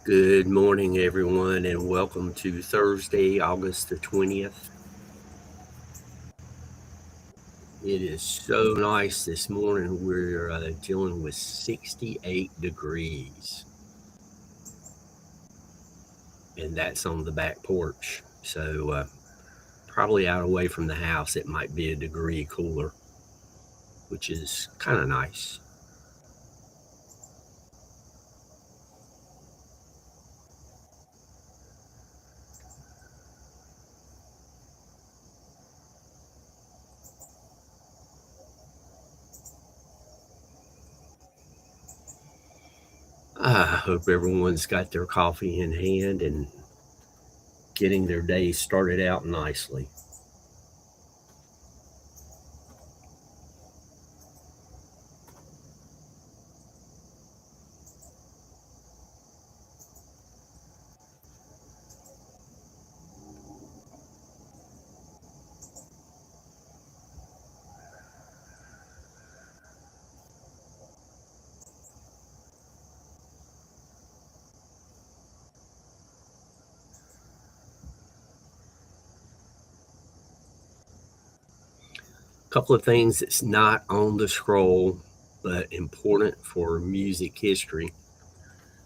Good morning, everyone, and welcome to Thursday, August the 20th. It is so nice this morning. We're dealing with 68 degrees, and that's on the back porch. So, probably out away from the house, it might be a degree cooler, which is kind of nice. I hope everyone's got their coffee in hand and getting their day started out nicely. Couple of things that's not on the scroll, but important for music history.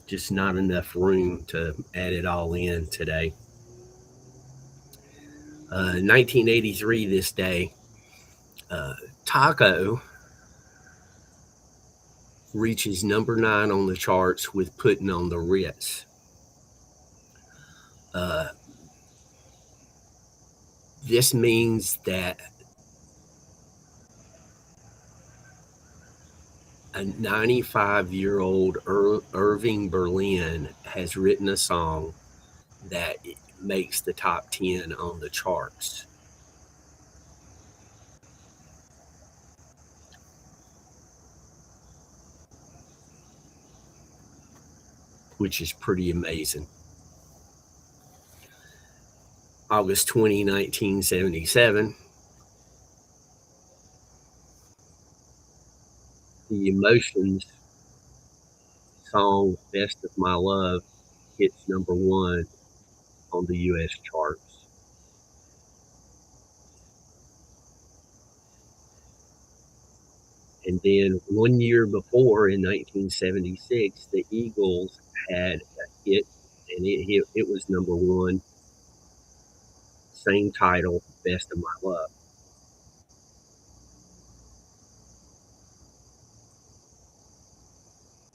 Just not enough room to add it all in today. 1983, this day, uh, Taco reaches number 9 on the charts with Putting on the Ritz. Uh, this means that a 95-year-old Irving Berlin has written a song that makes the top 10 on the charts, which is pretty amazing. August 20, 1977, the Emotions song Best of My Love hits number 1 on the US charts. And then 1 year before, in 1976, the Eagles had a hit, and it was number 1, same title, Best of My Love.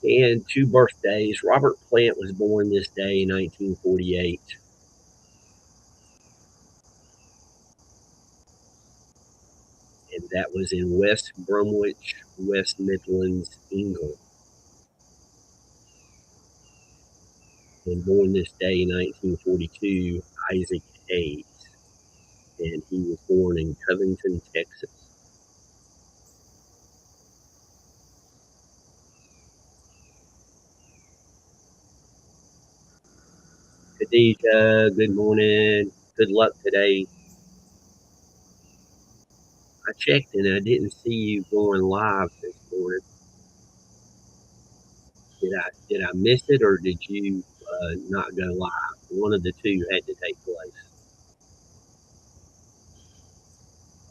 And 2 birthdays. Robert Plant was born this day in 1948, and that was in West Bromwich, West Midlands, England. And born this day in 1942, Isaac Hayes, and he was born in Covington, Texas. Khadija, good morning. Good luck today. I checked and I didn't see you going live this morning. Did I miss it, or did you not go live? One of the two had to take place.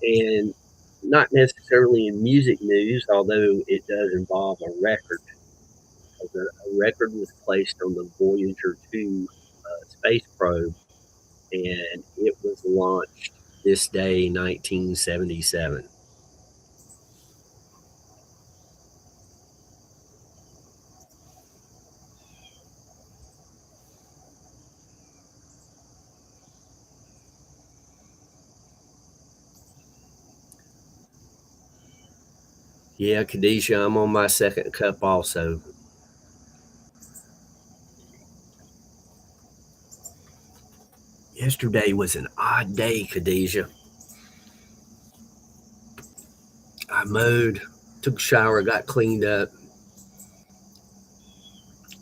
And not necessarily in music news, although it does involve a record. A record was placed on the Voyager 2 space probe, and it was launched this day, 1977. Yeah, Khadijah, I'm on my second cup also. Yesterday was an odd day, Khadijah. I mowed, took a shower, got cleaned up,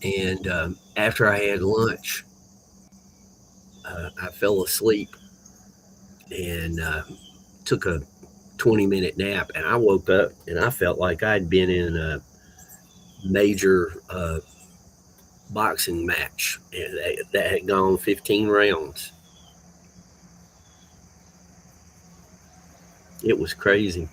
and after I had lunch, I fell asleep and took a 20-minute nap, and I woke up and I felt like I'd been in a major boxing match that had gone 15 rounds. It was crazy.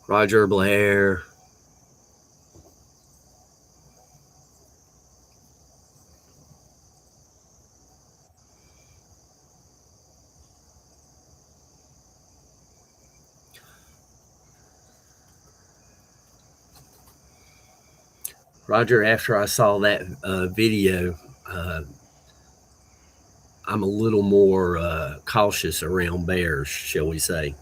Roger Blair. Roger, after I saw that video, uh, I'm a little more cautious around bears, shall we say.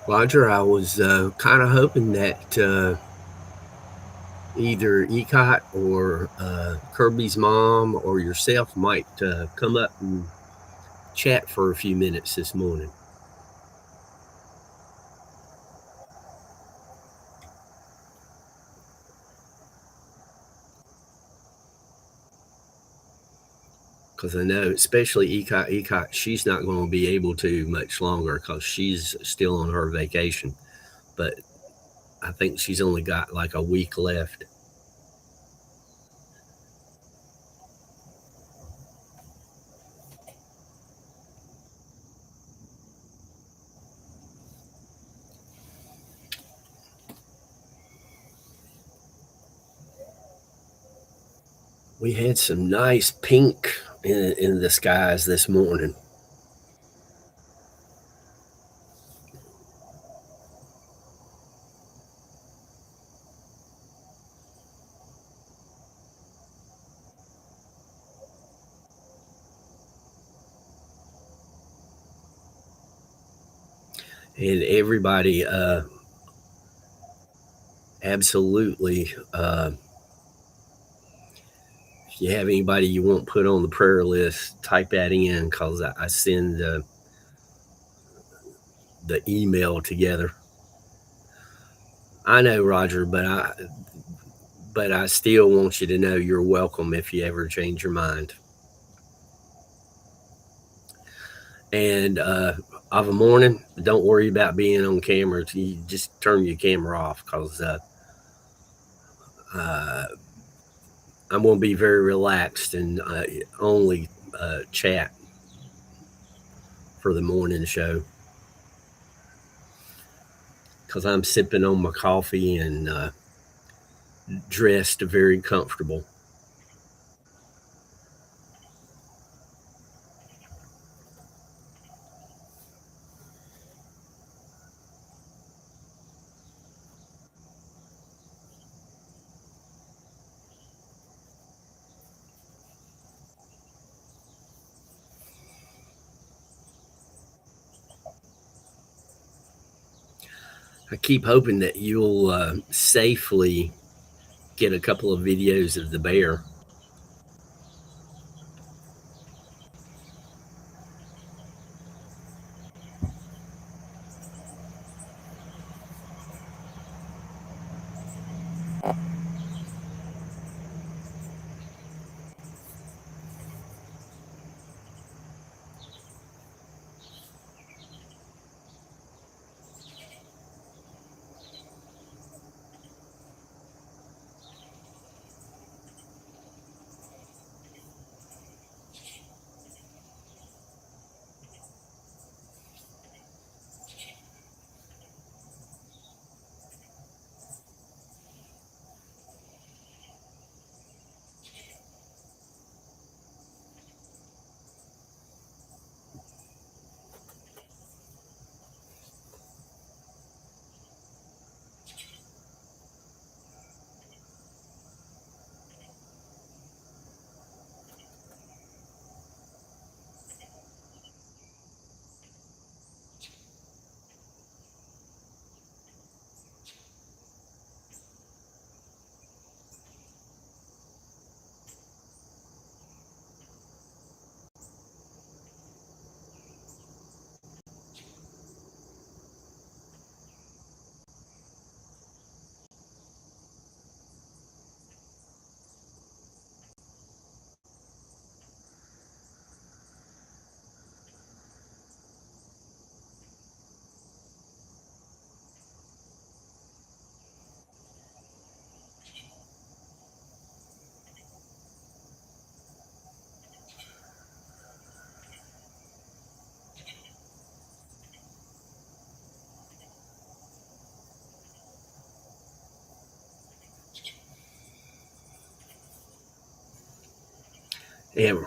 Roger, I was kind of hoping that either ECOT or Kirby's mom or yourself might come up and chat for a few minutes this morning. Because I know, especially ECOT, she's not going to be able to much longer because she's still on her vacation. But I think she's only got like a week left. We had some nice pink in the skies this morning. And everybody absolutely, if you have anybody you want put on the prayer list, type that in because I send the email together. I know, Roger, but I still want you to know you're welcome if you ever change your mind. And of a morning, don't worry about being on camera. You just turn your camera off because uh, I'm going to be very relaxed and only chat for the morning show because I'm sipping on my coffee and dressed very comfortable. I keep hoping that you'll safely get a couple of videos of the bear. And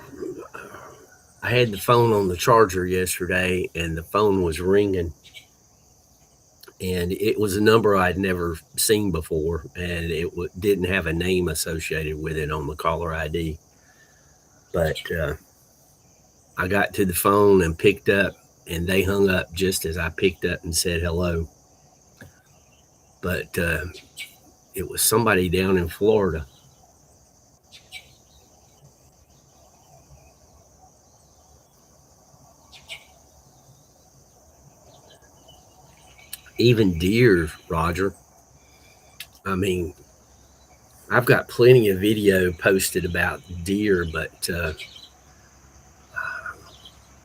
I had the phone on the charger yesterday, and the phone was ringing, and it was a number I'd never seen before, and it didn't have a name associated with it on the caller ID. But I got to the phone and picked up, and they hung up just as I picked up and said hello. But it was somebody down in Florida. Even deer, Roger. I mean, I've got plenty of video posted about deer, but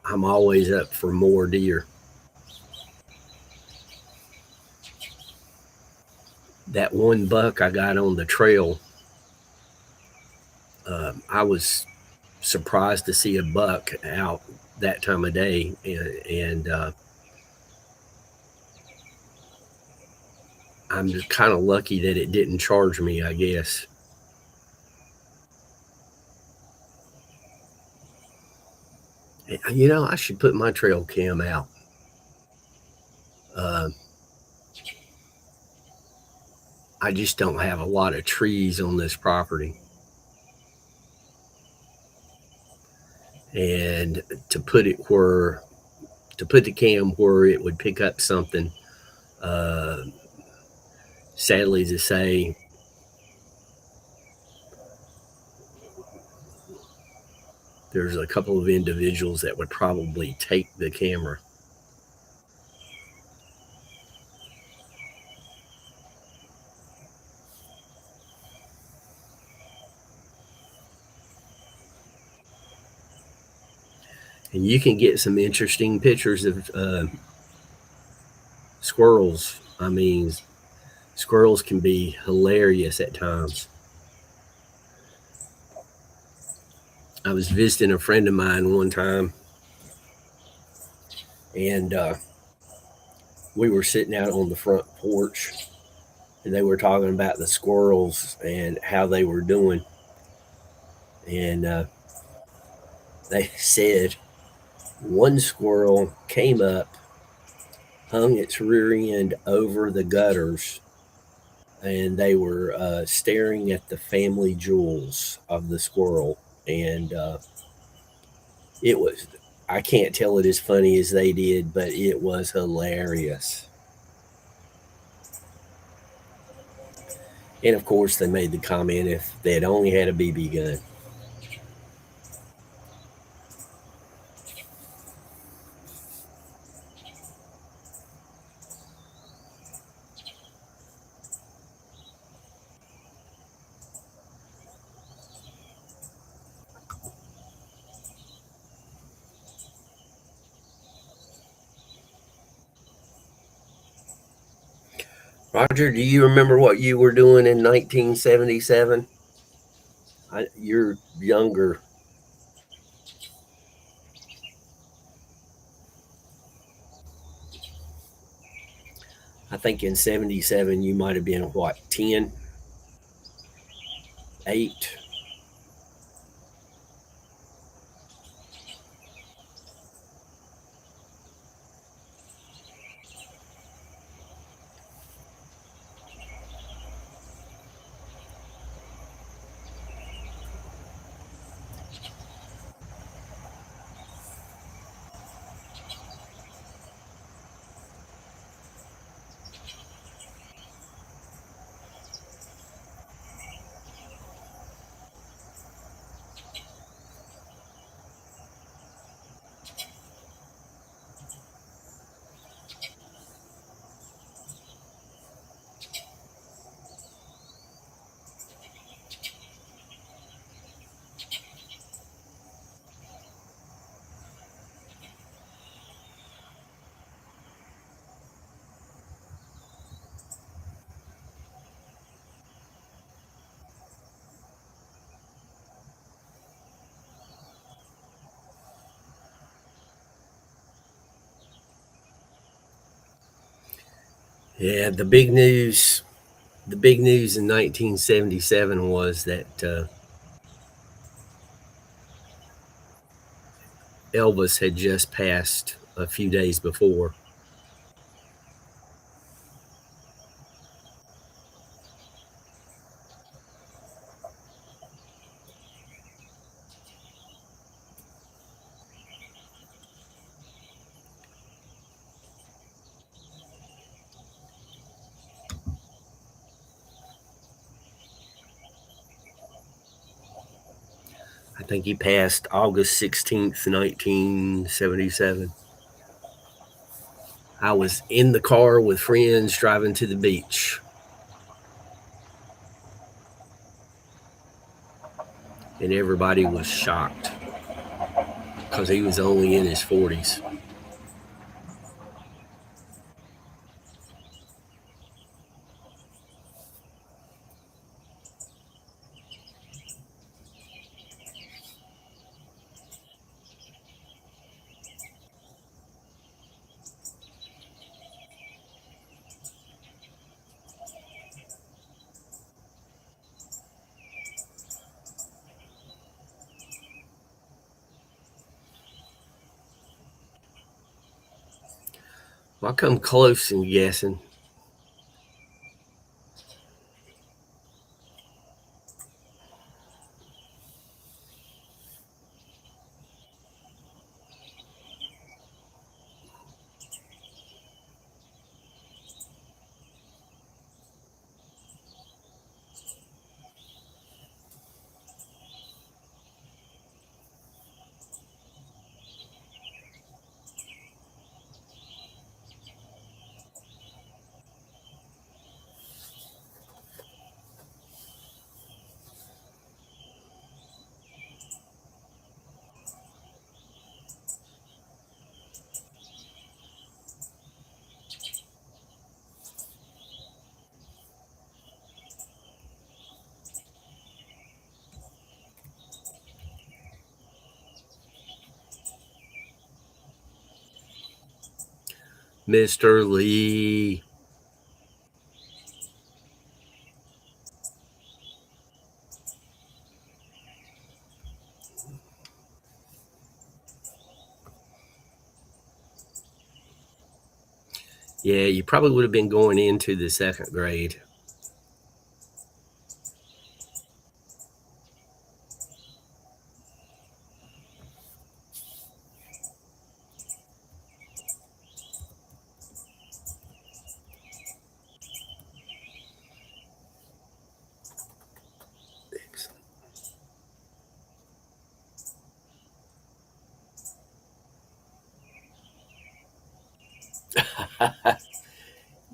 I'm always up for more deer. That one buck I got on the trail, I was surprised to see a buck out that time of day, and I'm just kind of lucky that it didn't charge me, I guess. You know, I should put my trail cam out. Uh, I just don't have a lot of trees on this property. And to put the cam where it would pick up something, uh, sadly to say, there's a couple of individuals that would probably take the camera. And you can get some interesting pictures of squirrels. I mean, squirrels can be hilarious at times. I was visiting a friend of mine one time, and we were sitting out on the front porch, and they were talking about the squirrels and how they were doing. And they said one squirrel came up, hung its rear end over the gutters, and they were staring at the family jewels of the squirrel. And it was, I can't tell it as funny as they did, but it was hilarious. And of course, they made the comment if they had only had a BB gun. Roger, do you remember what you were doing in 1977? You're younger. I think in 77 you might have been what, 10, 8? Yeah, the big news in 1977 was that Elvis had just passed a few days before. I think he passed August 16th, 1977. I was in the car with friends driving to the beach, and everybody was shocked because he was only in his 40s. Well, I come close and guessing. Mr. Lee. Yeah, you probably would have been going into the second grade.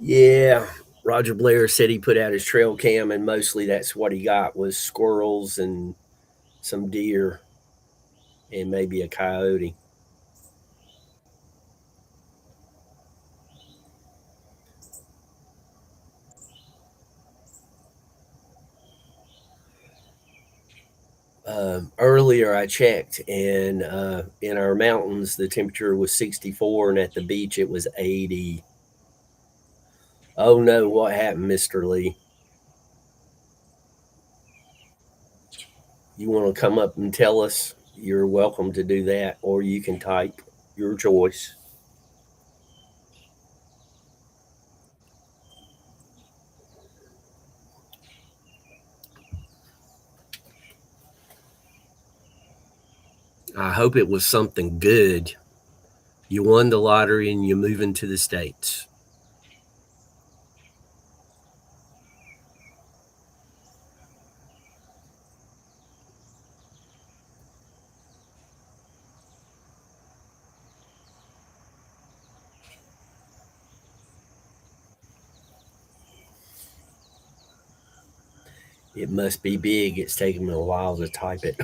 Yeah, Roger Blair said he put out his trail cam, and mostly that's what he got was squirrels and some deer and maybe a coyote. Earlier, I checked, and in our mountains, the temperature was 64, and at the beach, it was 80. Oh no, what happened, Mr. Lee? You want to come up and tell us? You're welcome to do that, or you can type your choice. I hope it was something good. You won the lottery and you're moving to the States. It must be big. It's taking me a while to type it.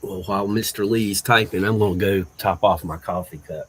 Well, while Mr. Lee's typing, I'm going to go top off my coffee cup.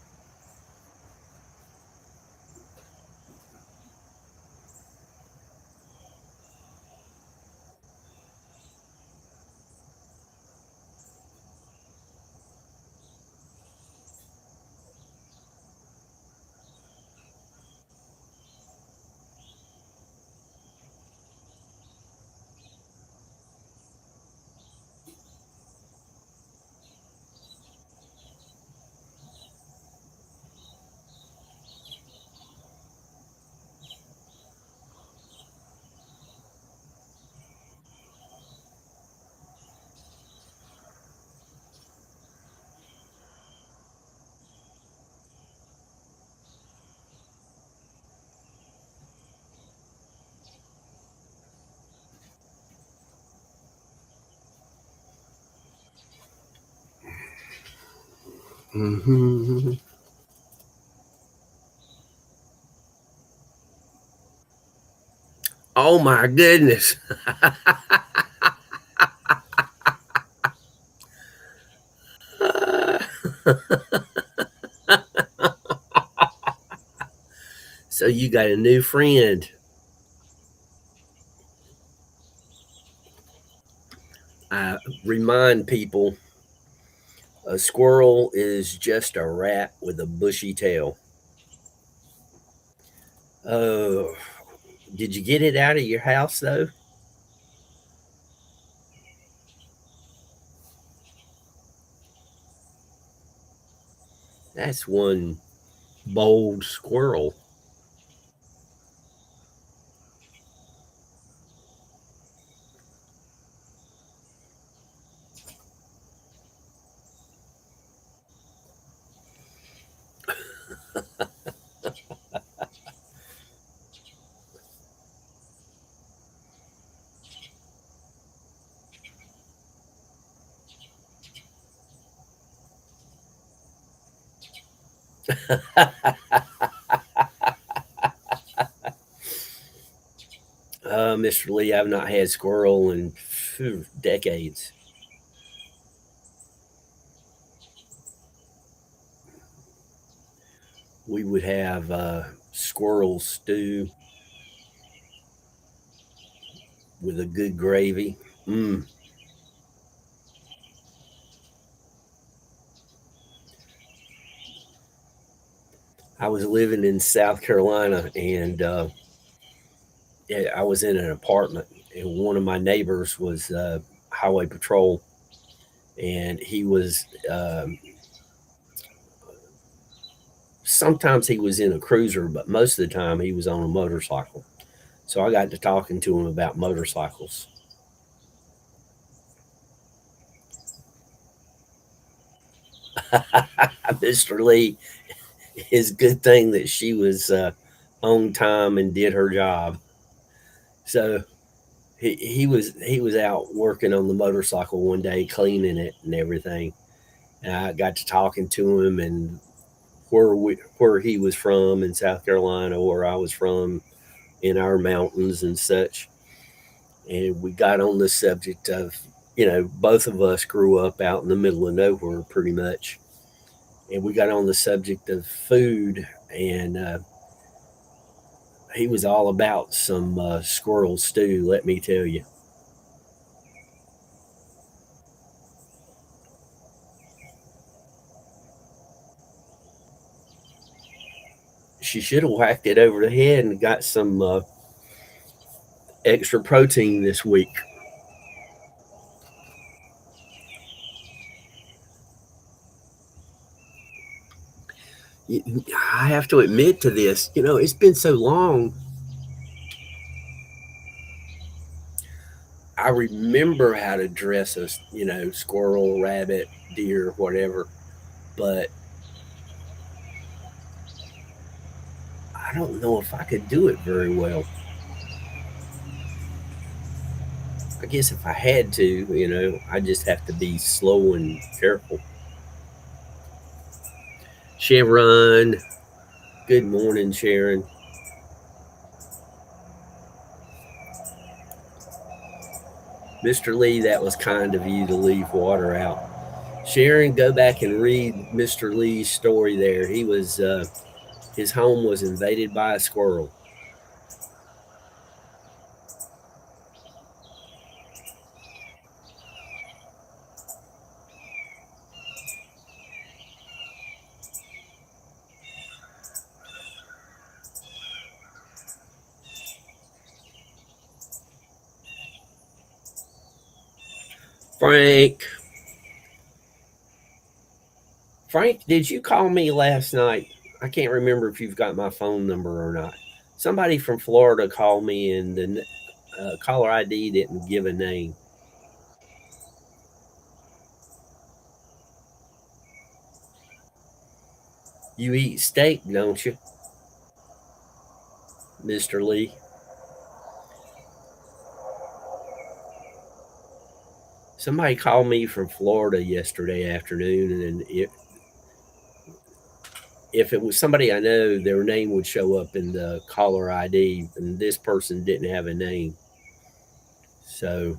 Mm-hmm. Oh my goodness. So you got a new friend. I remind people a squirrel is just a rat with a bushy tail. Oh, did you get it out of your house though? That's one bold squirrel. Mr. Lee, I've not had squirrel in decades. We would have squirrel stew with a good gravy. Mm. I was living in South Carolina, and yeah, I was in an apartment, and one of my neighbors was highway patrol, and he was sometimes he was in a cruiser, but most of the time he was on a motorcycle. So I got to talking to him about motorcycles. Mr. Lee, it's a good thing that she was on time and did her job. So he was out working on the motorcycle one day, cleaning it and everything. And I got to talking to him and where he was from in South Carolina, where I was from in our mountains and such. And we got on the subject of, both of us grew up out in the middle of nowhere pretty much. And we got on the subject of food, and he was all about some squirrel stew, let me tell you. She should have whacked it over the head and got some extra protein this week. I have to admit to this, it's been so long. I remember how to dress a, squirrel, rabbit, deer, whatever, but I don't know if I could do it very well. I guess if I had to, I just have to be slow and careful. Sharon, good morning, Sharon. Mr. Lee, that was kind of you to leave water out. Sharon, go back and read Mr. Lee's story there. His home was invaded by a squirrel. Frank, Frank, did you call me last night? I can't remember if you've got my phone number or not. Somebody from Florida called me, and the caller ID didn't give a name. You eat steak, don't you, Mr. Lee? Somebody called me from Florida yesterday afternoon, and if it was somebody I know, their name would show up in the caller ID, and this person didn't have a name. So,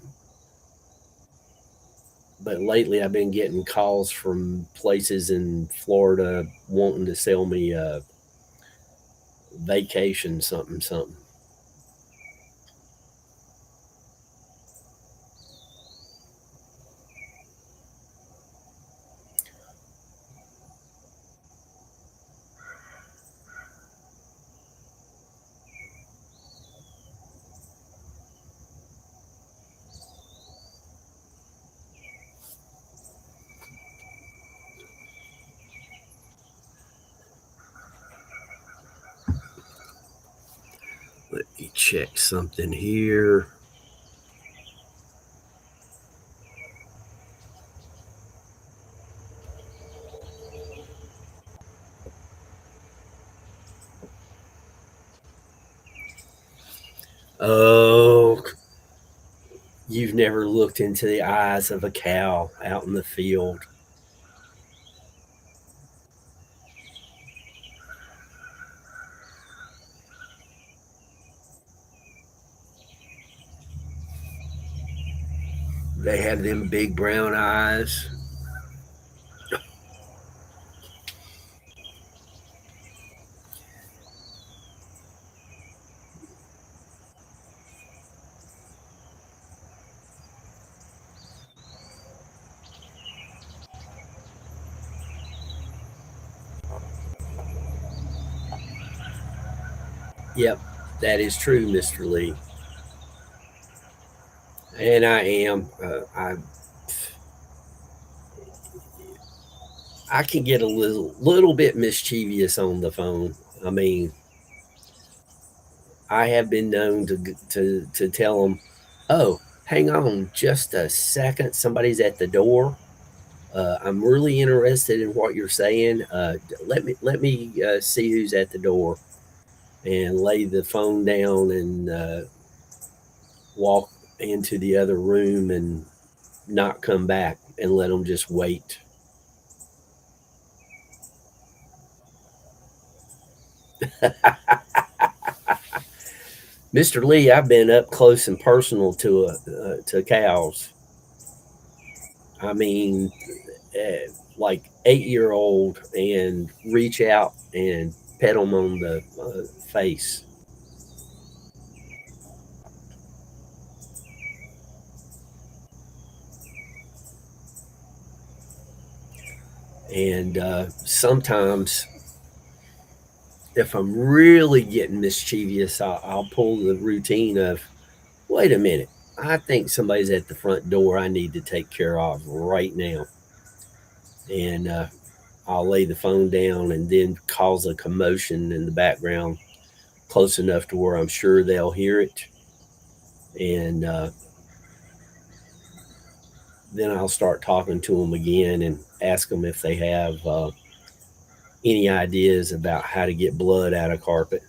but lately I've been getting calls from places in Florida wanting to sell me a vacation, something, something. Let me check something here. Oh, you've never looked into the eyes of a cow out in the field. They have them big brown eyes. Yep, that is true, Mr. Lee. And I am. I can get a little bit mischievous on the phone. I mean, I have been known to tell them, "Oh, hang on just a second, somebody's at the door." I'm really interested in what you're saying. Let me see who's at the door and lay the phone down and walk into the other room and not come back and let them just wait. Mr. Lee, I've been up close and personal to cows. I mean, like 8-year old, and reach out and pet them on the face. And sometimes, if I'm really getting mischievous, I'll pull the routine of, wait a minute, I think somebody's at the front door I need to take care of right now. And I'll lay the phone down and then cause a commotion in the background close enough to where I'm sure they'll hear it. And then I'll start talking to them again and ask them if they have any ideas about how to get blood out of carpet.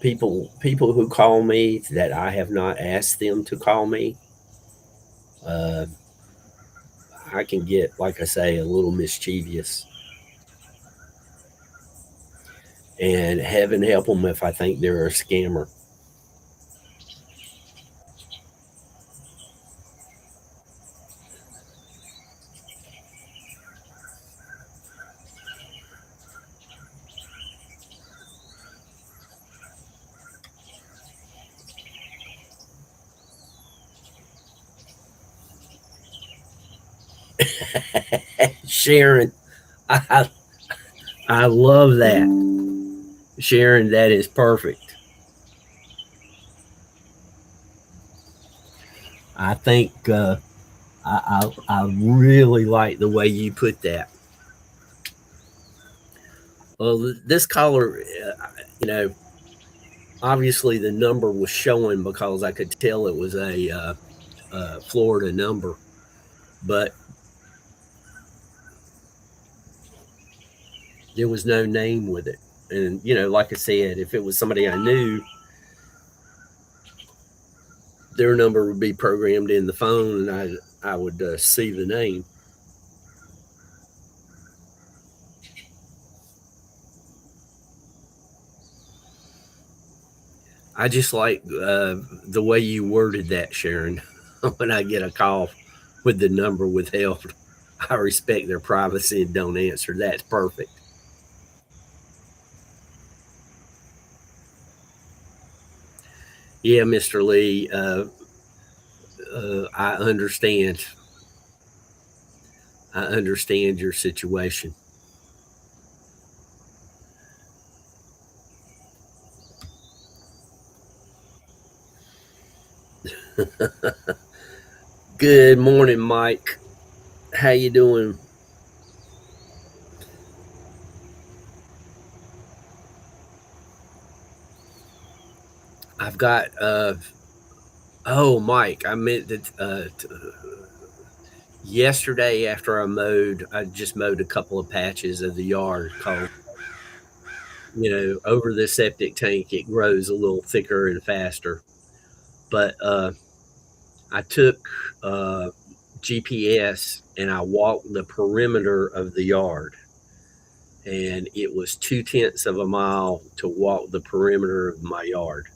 People who call me that I have not asked them to call me, uh, I can get, like I say, a little mischievous. And heaven help them if I think they're a scammer. Sharon, I I love that. Sharon, that is perfect. I think I really like the way you put that. Well, this caller, you know, obviously the number was showing because I could tell it was a Florida number, but there was no name with it. And like I said, if it was somebody I knew, their number would be programmed in the phone, and I would see the name. I just like the way you worded that, Sharon. When I get a call with the number withheld, I respect their privacy and don't answer. That's perfect. Yeah, Mr. Lee, I understand. I understand your situation. Good morning, Mike. How you doing? I've got oh, Mike, I meant that yesterday after I just mowed a couple of patches of the yard called, over the septic tank, it grows a little thicker and faster. But I took uh, GPS and I walked the perimeter of the yard, and it was 2/10 of a mile to walk the perimeter of my yard.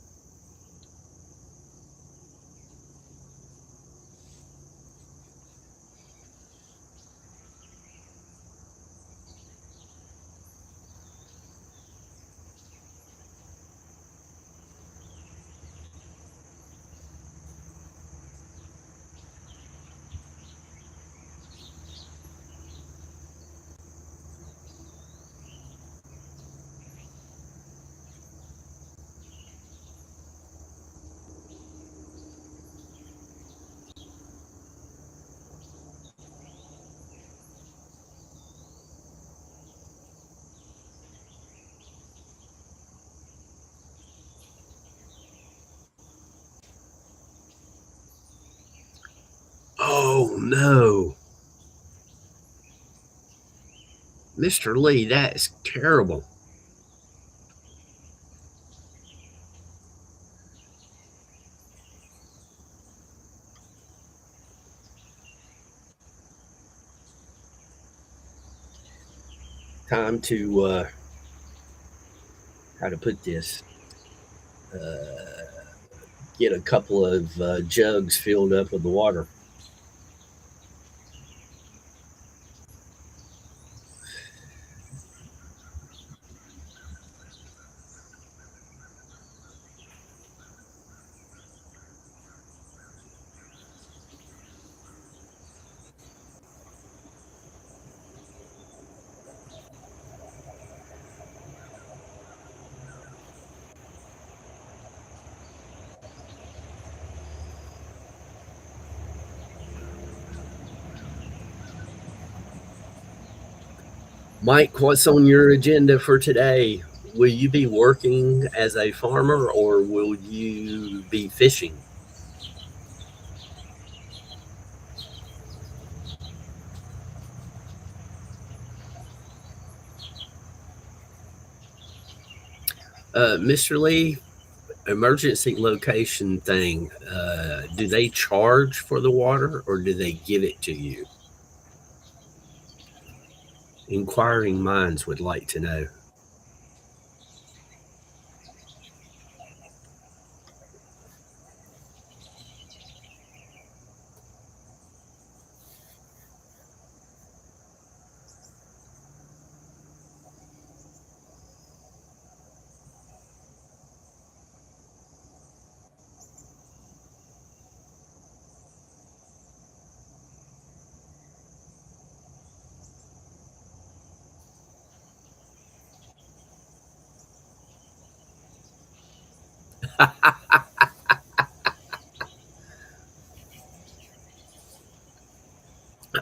no, Mr. Lee, that is terrible. Time to how to put this? Get a couple of jugs filled up with the water. Mike, what's on your agenda for today? Will you be working as a farmer or will you be fishing? Mr. Lee, emergency location thing, do they charge for the water or do they give it to you? Inquiring minds would like to know.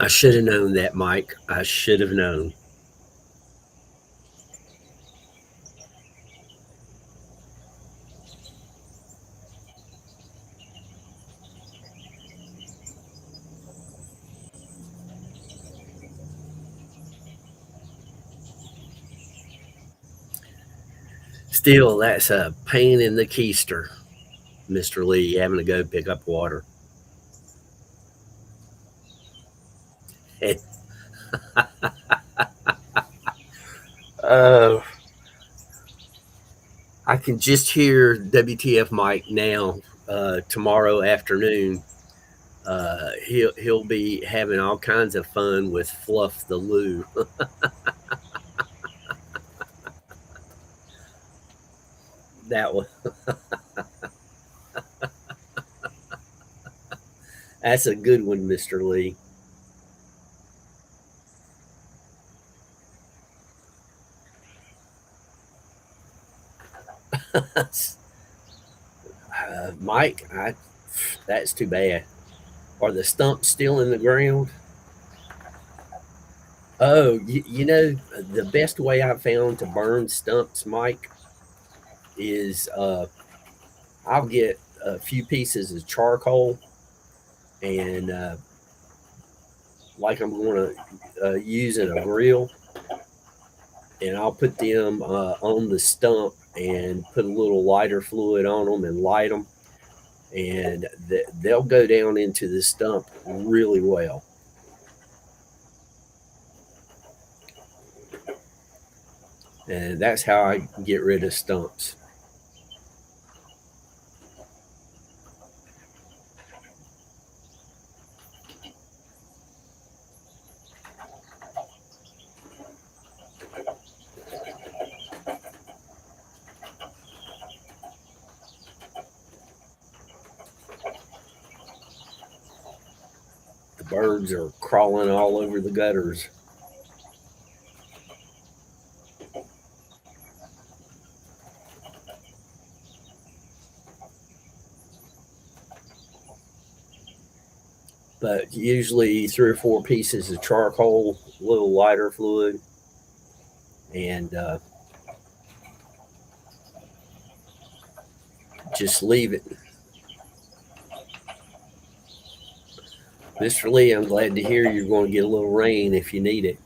I should have known that, Mike. I should have known. Still, that's a pain in the keister, Mr. Lee, having to go pick up water. uh, I can just hear WTF Mike now. Tomorrow afternoon, he'll be having all kinds of fun with Fluff the Lou. That was that's a good one, Mr. Lee. Mike, that's too bad. Are the stumps still in the ground? Oh, you know, the best way I've found to burn stumps, Mike, is I'll get a few pieces of charcoal and like I'm going to use in a grill, and I'll put them on the stump and put a little lighter fluid on them and light them, and they'll go down into the stump really well. And that's how I get rid of stumps. The birds are crawling all over the gutters. But usually 3 or 4 pieces of charcoal, a little lighter fluid, and just leave it. Mr. Lee, I'm glad to hear you're going to get a little rain if you need it.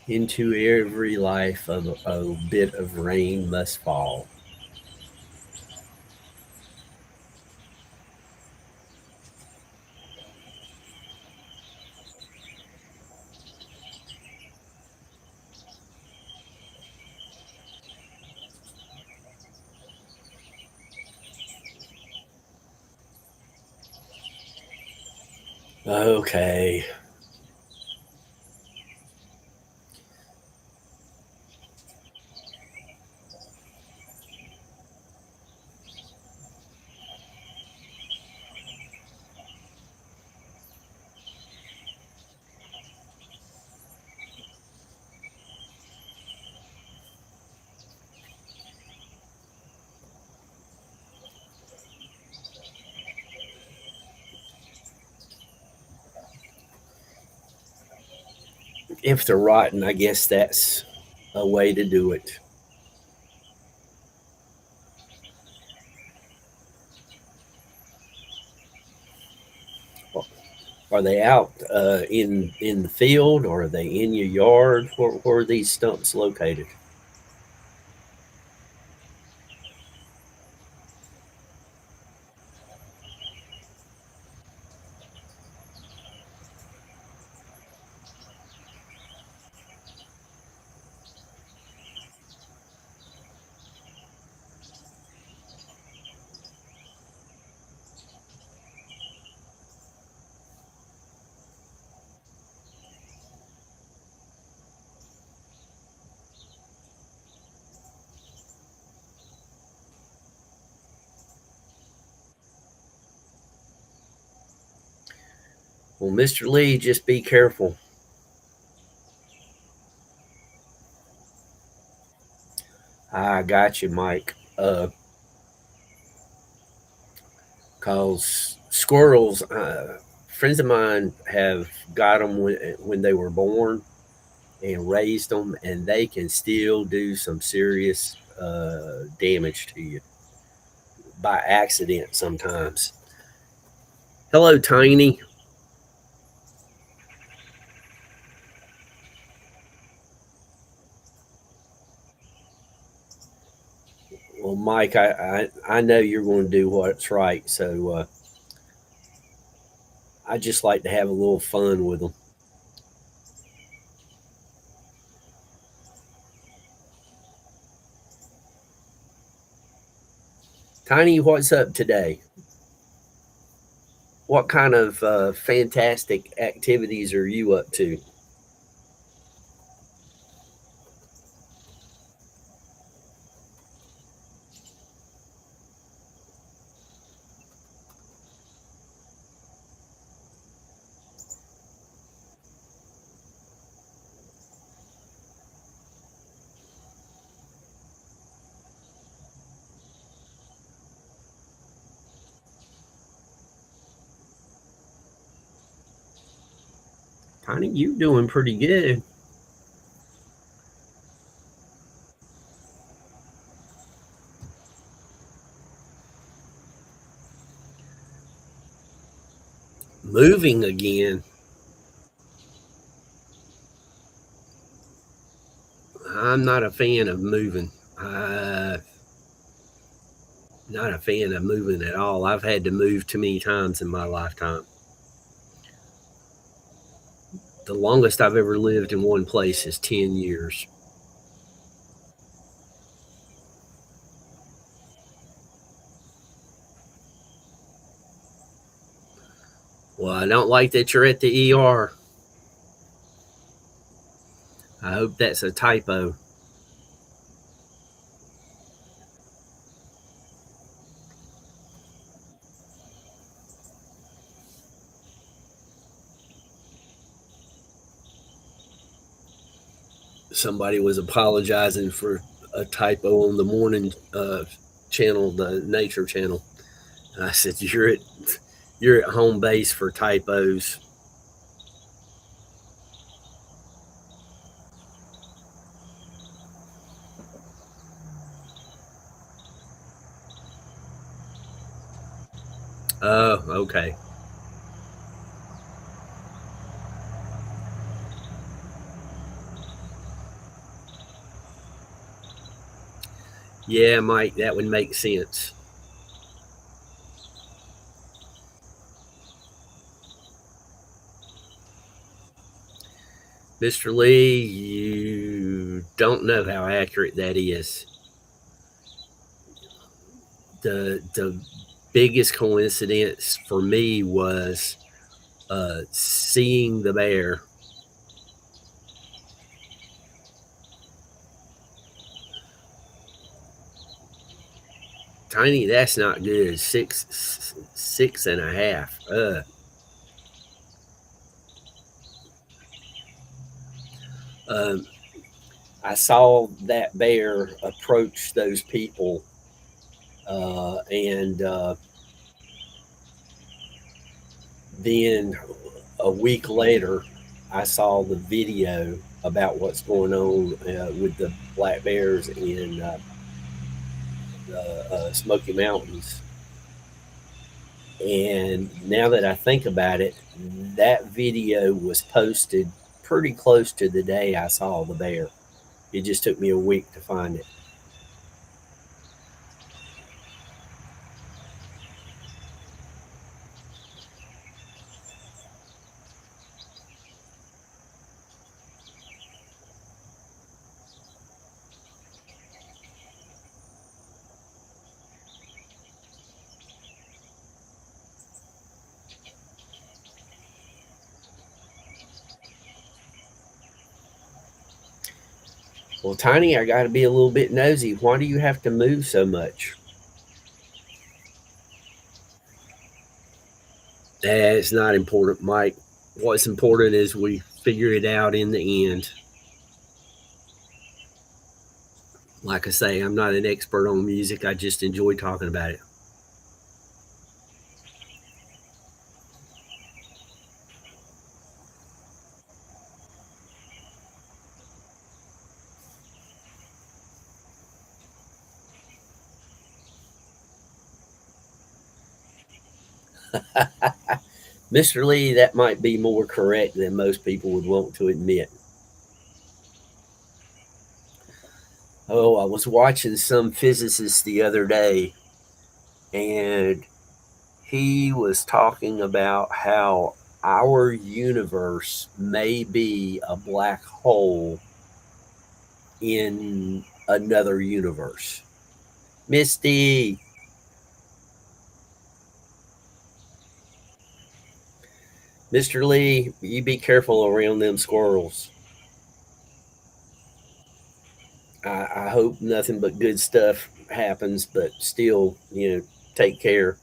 Into every life a bit of rain must fall. Okay. If they're rotten, I guess that's a way to do it. Are they out in the field, or are they in your yard? Where are these stumps located? Well, Mr. Lee, just be careful. I got you, Mike. Cause squirrels, friends of mine have got them when they were born and raised them, and they can still do some serious damage to you by accident sometimes. Hello, Tiny. Well, Mike, I know you're going to do what's right, so I just like to have a little fun with them. Tiny, what's up today? What kind of fantastic activities are you up to? Tiny, you doing pretty good. Moving again. I'm not a fan of moving. Not a fan of moving at all. I've had to move too many times in my lifetime. The longest I've ever lived in one place is 10 years. Well, I don't like that you're at the ER. I hope that's a typo. Somebody was apologizing for a typo on the morning channel, the Nature Channel. I said, you're at home base for typos. Oh, okay. Yeah, Mike, that would make sense. Mr. Lee, you don't know how accurate that is. The biggest coincidence for me was seeing the bear. Tiny, that's not good. Six and a half. Um, I saw that bear approach those people, and then a week later, I saw the video about what's going on with the black bears in the Smoky Mountains. And now that I think about it, that video was posted pretty close to the day I saw the bear. It just took me a week to find it. Well, Tiny, I got to be a little bit nosy. Why do you have to move so much? It's not important, Mike. What's important is we figure it out in the end. Like I say, I'm not an expert on music. I just enjoy talking about it. Mr. Lee, that might be more correct than most people would want to admit. Oh, I was watching some physicist the other day, and he was talking about how our universe may be a black hole in another universe. Misty, Mr. Lee, you be careful around them squirrels. I hope nothing but good stuff happens, but still, take care.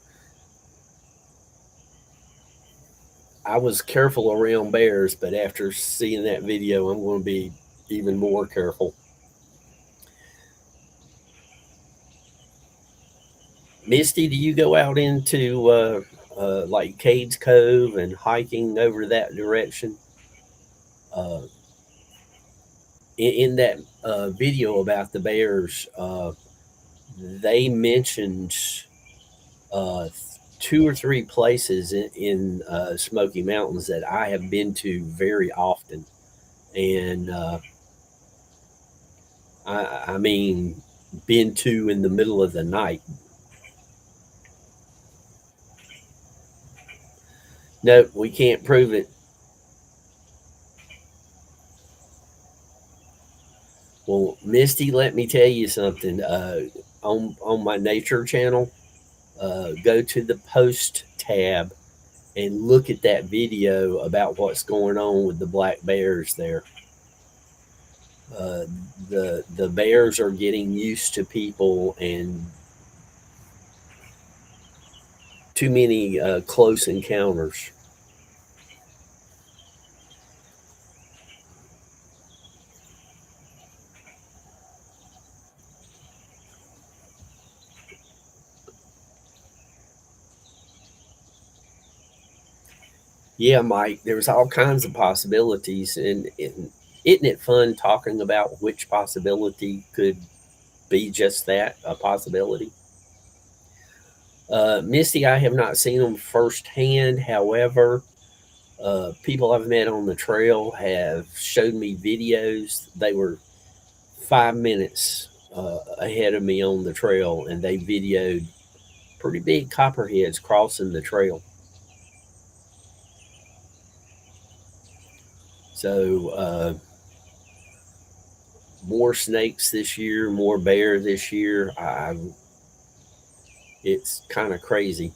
I was careful around bears, but after seeing that video, I'm going to be even more careful. Misty, do you go out into like Cades Cove and hiking over that direction? Uh, in that video about the bears, they mentioned uh, two or three places in Smoky Mountains that I have been to very often, and I mean, been to in the middle of the night. No, we can't prove it. Well, Misty, let me tell you something. On my nature channel, go to the post tab and look at that video about what's going on with the black bears there. Uh, the bears are getting used to people, and too many close encounters. Yeah, Mike, there's all kinds of possibilities, and isn't it fun talking about which possibility could be just that, a possibility? Misty, I have not seen them firsthand. However, people I've met on the trail have showed me videos. They were 5 minutes ahead of me on the trail, and they videoed pretty big copperheads crossing the trail. So, more snakes this year, more bear this year. It's kind of crazy.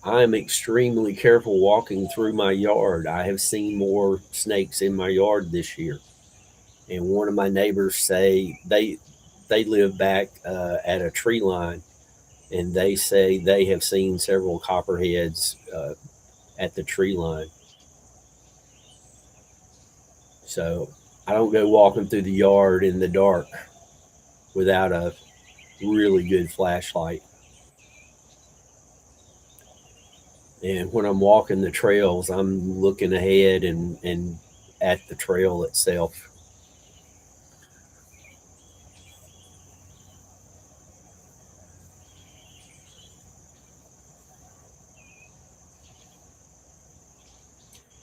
I'm extremely careful walking through my yard. I have seen more snakes in my yard this year. And one of my neighbors say they live back at a tree line, and they say they have seen several copperheads at the tree line. So I don't go walking through the yard in the dark without a really good flashlight. And when I'm walking the trails, I'm looking ahead and at the trail itself.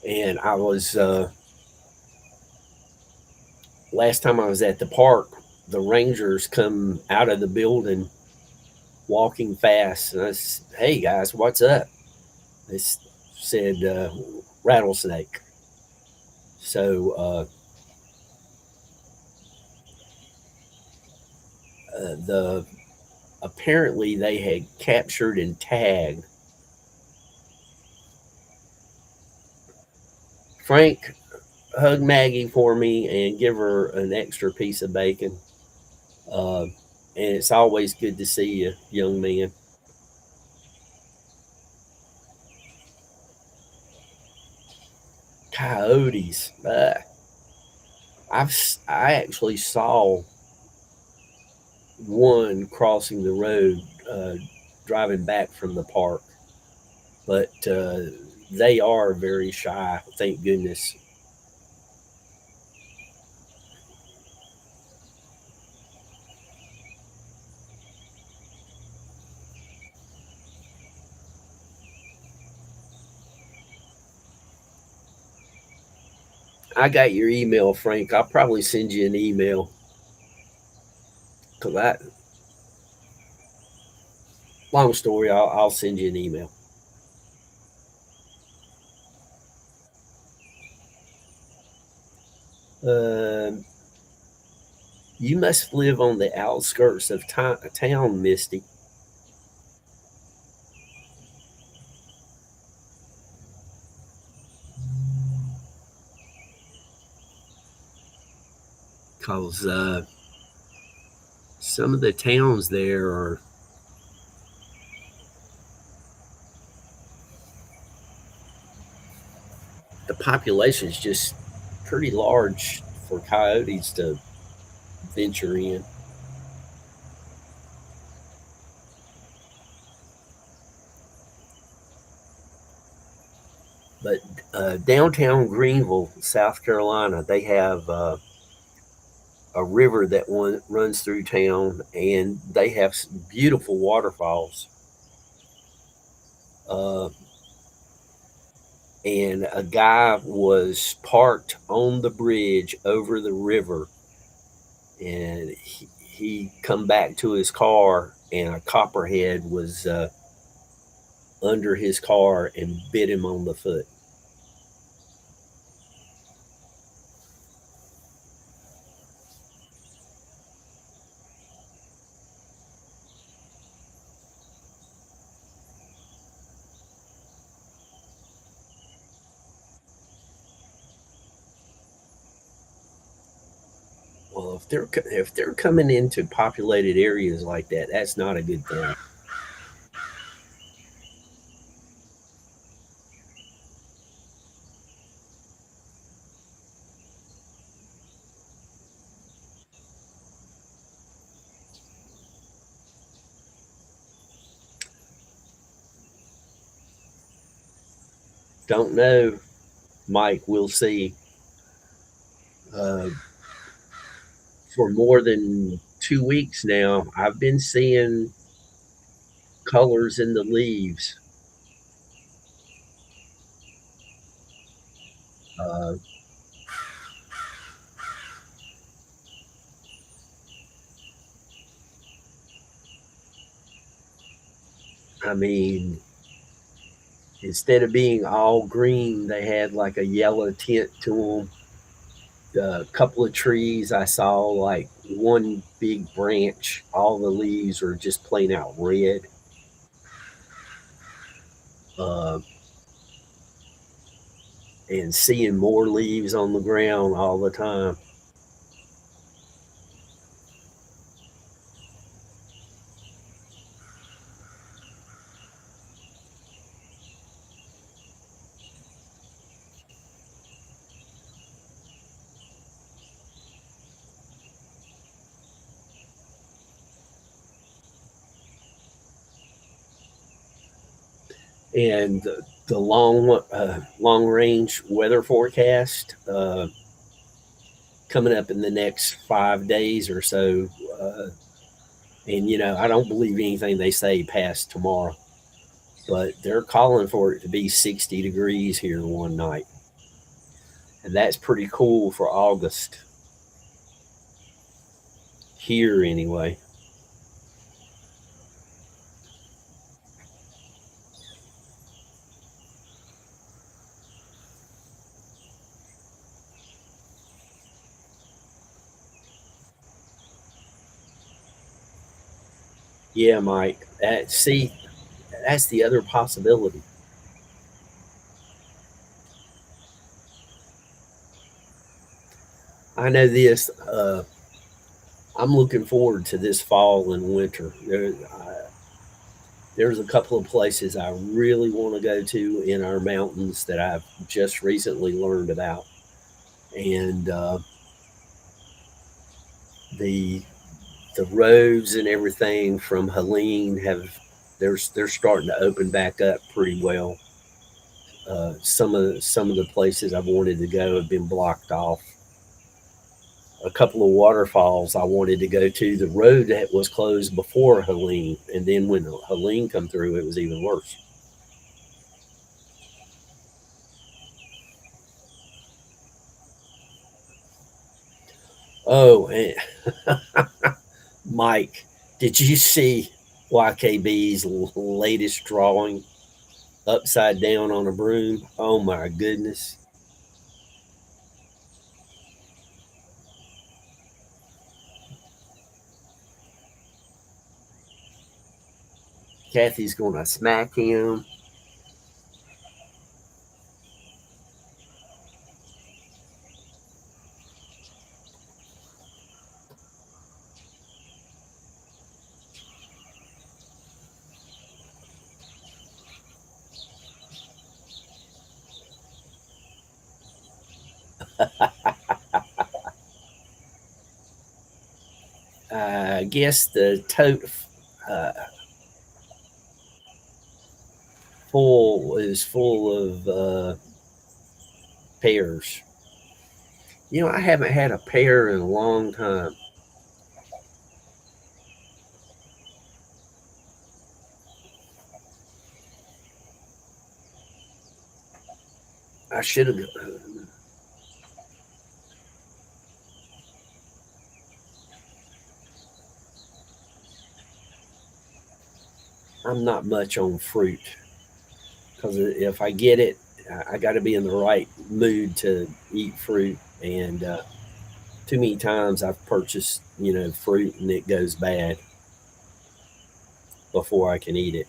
And I was last time I was at the park, the rangers come out of the building walking fast, and I said, "Hey guys, what's up?" They said rattlesnake. So the apparently they had captured and tagged Frank. Hug Maggie for me and give her an extra piece of bacon. Uh, and it's always good to see you, young man. Coyotes. I actually saw one crossing the road driving back from the park, but they are very shy. Thank goodness. I got your email, Frank. I'll probably send you an email because I. Long story. I'll send you an email. Um, you must live on the outskirts of town, Misty, because some of the towns there are the population is just pretty large for coyotes to venture in. But downtown Greenville, South Carolina, they have a river that runs through town, and they have beautiful waterfalls. Uh, and a guy was parked on the bridge over the river, and he come back to his car, and a copperhead was under his car and bit him on the foot. Well, if they're coming into populated areas like that, that's not a good thing. Don't know, Mike. We'll see. Uh, for more than 2 weeks now, I've been seeing colors in the leaves. Uh, I mean, instead of being all green, they had like a yellow tint to them. A couple of trees I saw, like one big branch, all the leaves are just plain out red. Uh, and seeing more leaves on the ground all the time. And the long range weather forecast coming up in the next 5 days or so. And I don't believe anything they say past tomorrow, but they're calling for it to be 60 degrees here one night, and that's pretty cool for August here anyway. Yeah, Mike. See, that's the other possibility. I know this. I'm looking forward to this fall and winter. There's a couple of places I really want to go to in our mountains that I've just recently learned about, and the the roads and everything from Helene have they're starting to open back up pretty well. Some of the places I've wanted to go have been blocked off. A couple of waterfalls I wanted to go to. The road that was closed before Helene, and then when Helene come through, it was even worse. Oh, and Mike, did you see YKB's latest drawing upside down on a broom? Oh my goodness. Kathy's going to smack him. I guess the tote uh, full of pears. I haven't had a pear in a long time. I should have. I'm not much on fruit because if I get it, I got to be in the right mood to eat fruit. And too many times I've purchased fruit and it goes bad before I can eat it.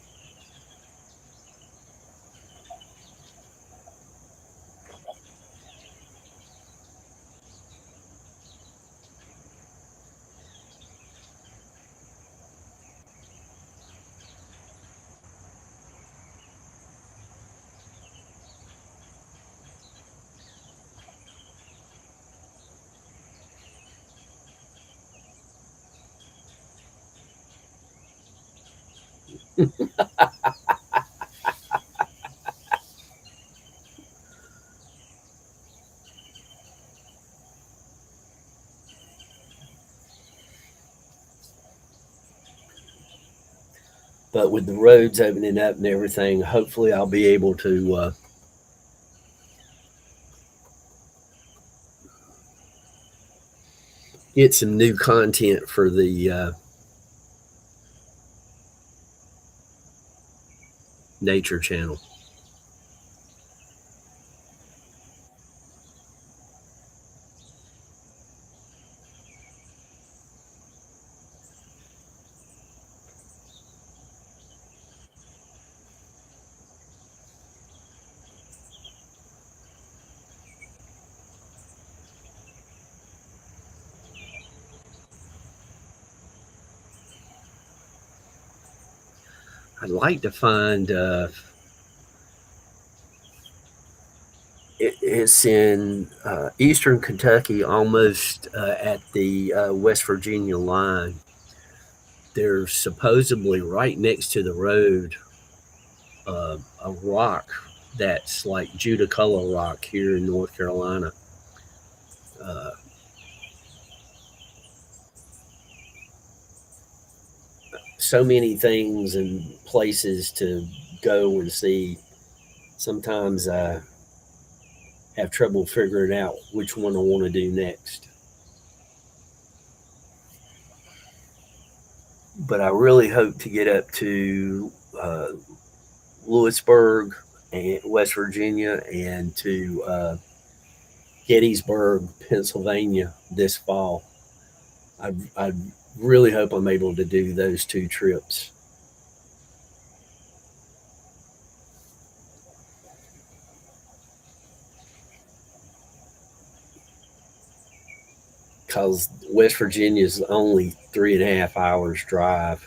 But with the roads opening up and everything, hopefully I'll be able to get some new content for the nature channel. I'd like to find it's in eastern Kentucky, almost at the West Virginia line. There's supposedly right next to the road a rock that's like Judaculla rock here in North Carolina. Uh, so many things and places to go and see. Sometimes I have trouble figuring out which one I want to do next. But I really hope to get up to Lewisburg and West Virginia and to Gettysburg, Pennsylvania this fall. I really hope I'm able to do those two trips because West Virginia is only 3.5 hours drive.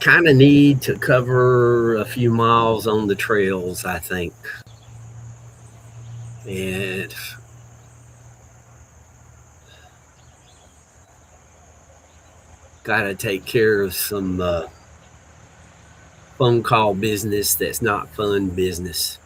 Kind of need to cover a few miles on the trails, I think. And got to take care of some phone call business that's not fun business.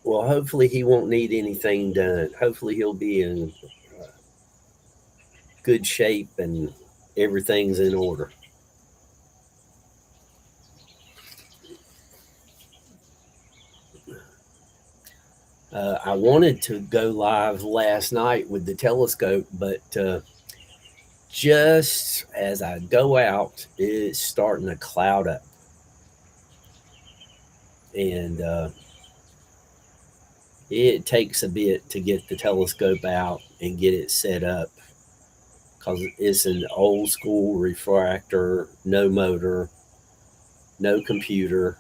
Well, hopefully he won't need anything done. Hopefully he'll be in good shape and everything's in order. I wanted to go live last night with the telescope, but just as I go out, it's starting to cloud up. And it takes a bit to get the telescope out and get it set up because it's an old school refractor, no motor, no computer.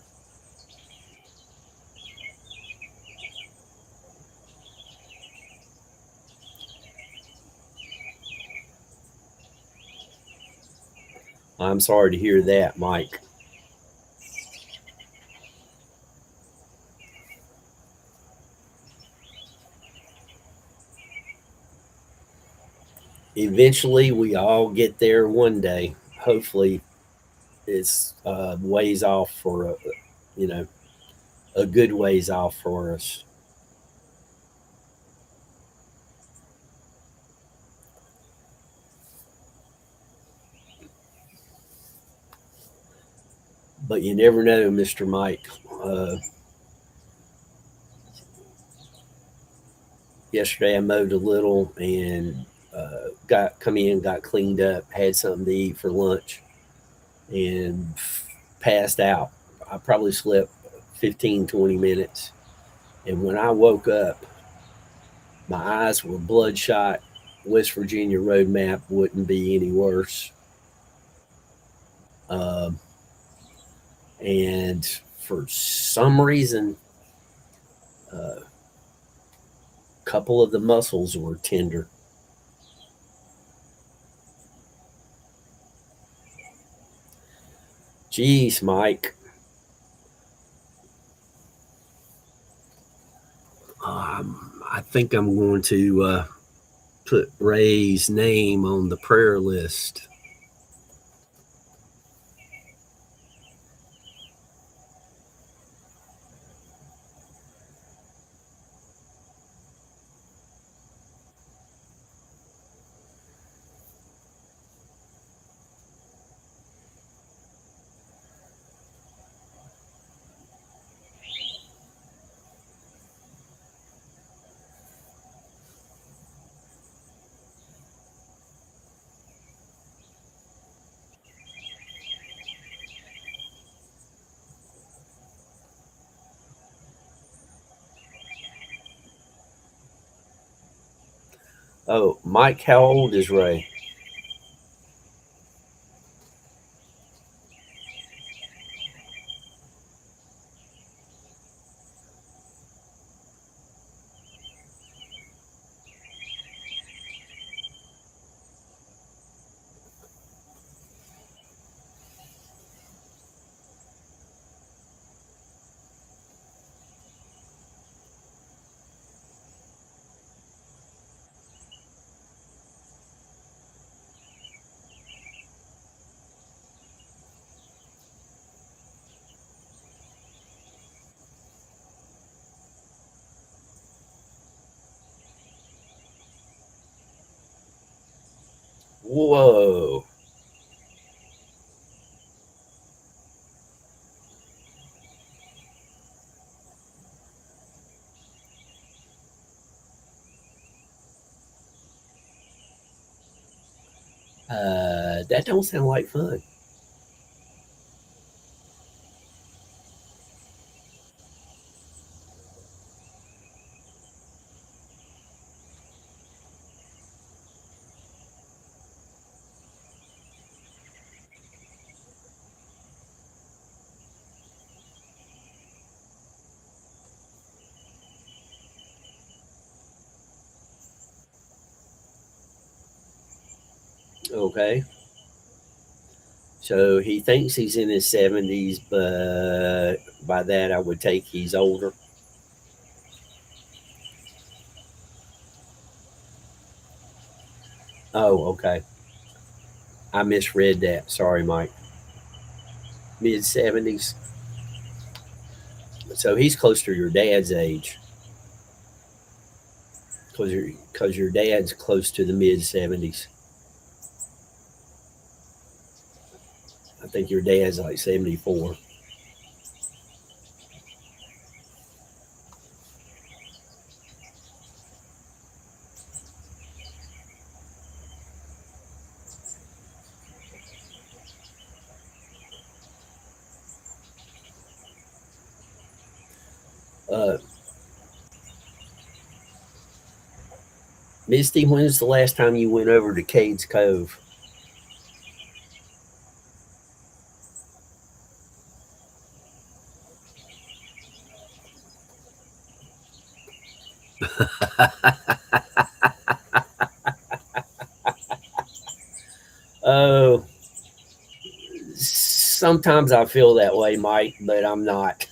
I'm sorry to hear that, Mike. Eventually, we all get there one day. Hopefully, it's ways off for you know a good ways off for us. But you never know, Mr. Mike. Uh, Yesterday, I mowed a little and got come in, got cleaned up, had something to eat for lunch, and passed out. I probably slept 15, 20 minutes. And when I woke up, my eyes were bloodshot. West Virginia road map wouldn't be any worse. Um, and for some reason, a couple of the muscles were tender. Geez, Mike, I think I'm going to put Ray's name on the prayer list. Oh, Mike, how old is Ray? Whoa. That don't sound like fun. Okay. So he thinks he's in his 70s, but by that I would take he's older. Oh, okay. I misread that. Sorry, Mike. Mid 70s. So he's close to your dad's age. because your dad's close to the mid 70s. I think your dad's like 74. Uh, Misty, when's the last time you went over to Cades Cove? Oh, sometimes I feel that way, Mike, but I'm not.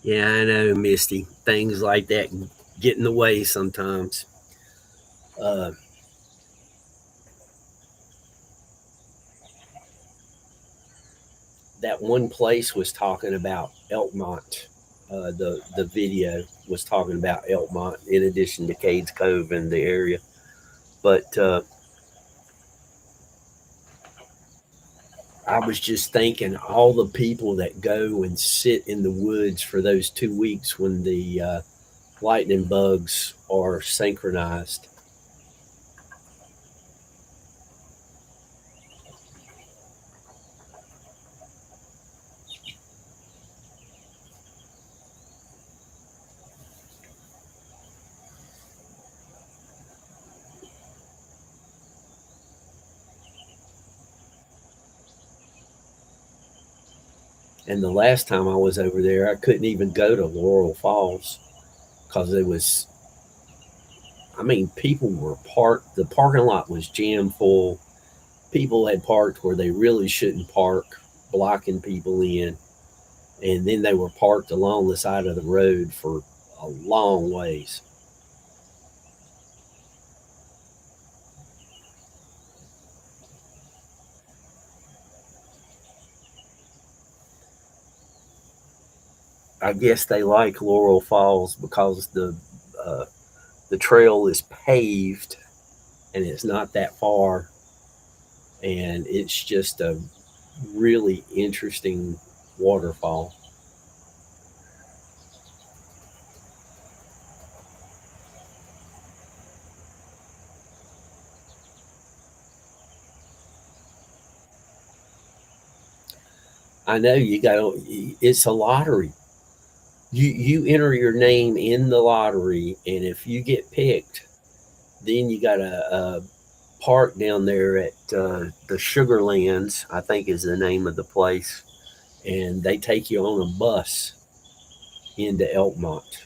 Yeah, I know, Misty. Things like that get in the way sometimes. Uh, that one place was talking about Elkmont. The video was talking about Elkmont in addition to Cades Cove in the area. But I was just thinking all the people that go and sit in the woods for those 2 weeks when the lightning bugs are synchronized. And the last time I was over there, I couldn't even go to Laurel Falls because it was, I mean, people were parked, the parking lot was jam full. People had parked where they really shouldn't park, blocking people in. And then they were parked along the side of the road for a long ways. I guess they like Laurel Falls because uh, the trail is paved and it's not that far, and it's just a really interesting waterfall. I know you got. It's a lottery. You enter your name in the lottery, and if you get picked, then you got a park down there at the Sugarlands, I think is the name of the place, and they take you on a bus into Elkmont.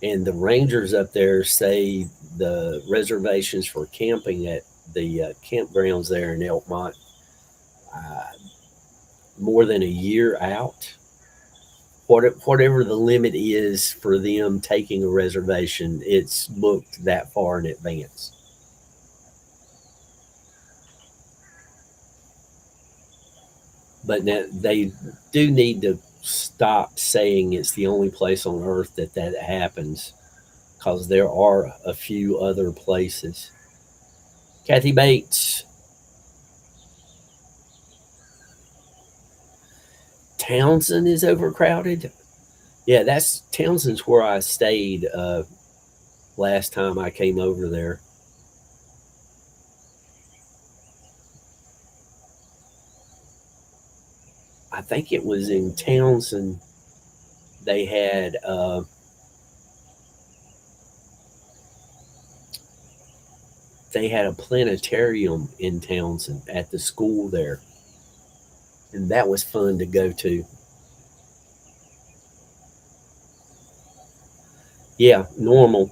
And the rangers up there say the reservations for camping at the campgrounds there in Elkmont uh, more than a year out. Whatever the limit is for them taking a reservation, it's booked that far in advance. But now they do need to stop saying it's the only place on earth that that happens, because there are a few other places. Kathy Bates, Townsend is overcrowded. Yeah, that's Townsend's where I stayed last time I came over there. I think it was in Townsend. They had a planetarium in Townsend at the school there, and that was fun to go to. Yeah, normal.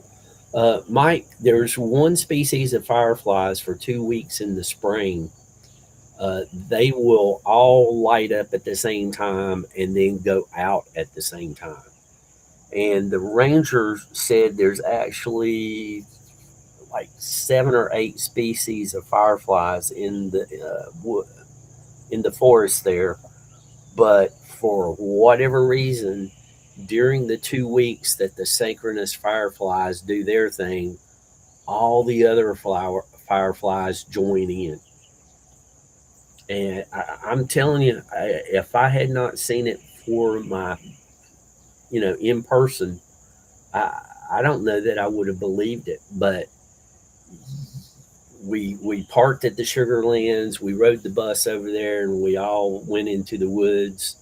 Mike, there's one species of fireflies for 2 weeks in the spring. They will all light up at the same time and then go out at the same time. And the rangers said there's actually like 7 or 8 species of fireflies in the forest there. But for whatever reason, during the 2 weeks that the synchronous fireflies do their thing, all the other fireflies join in. And I'm telling you, if I had not seen it for my, in person, I, I don't know that I would have believed it. But we parked at the Sugarlands, we rode the bus over there, and we all went into the woods.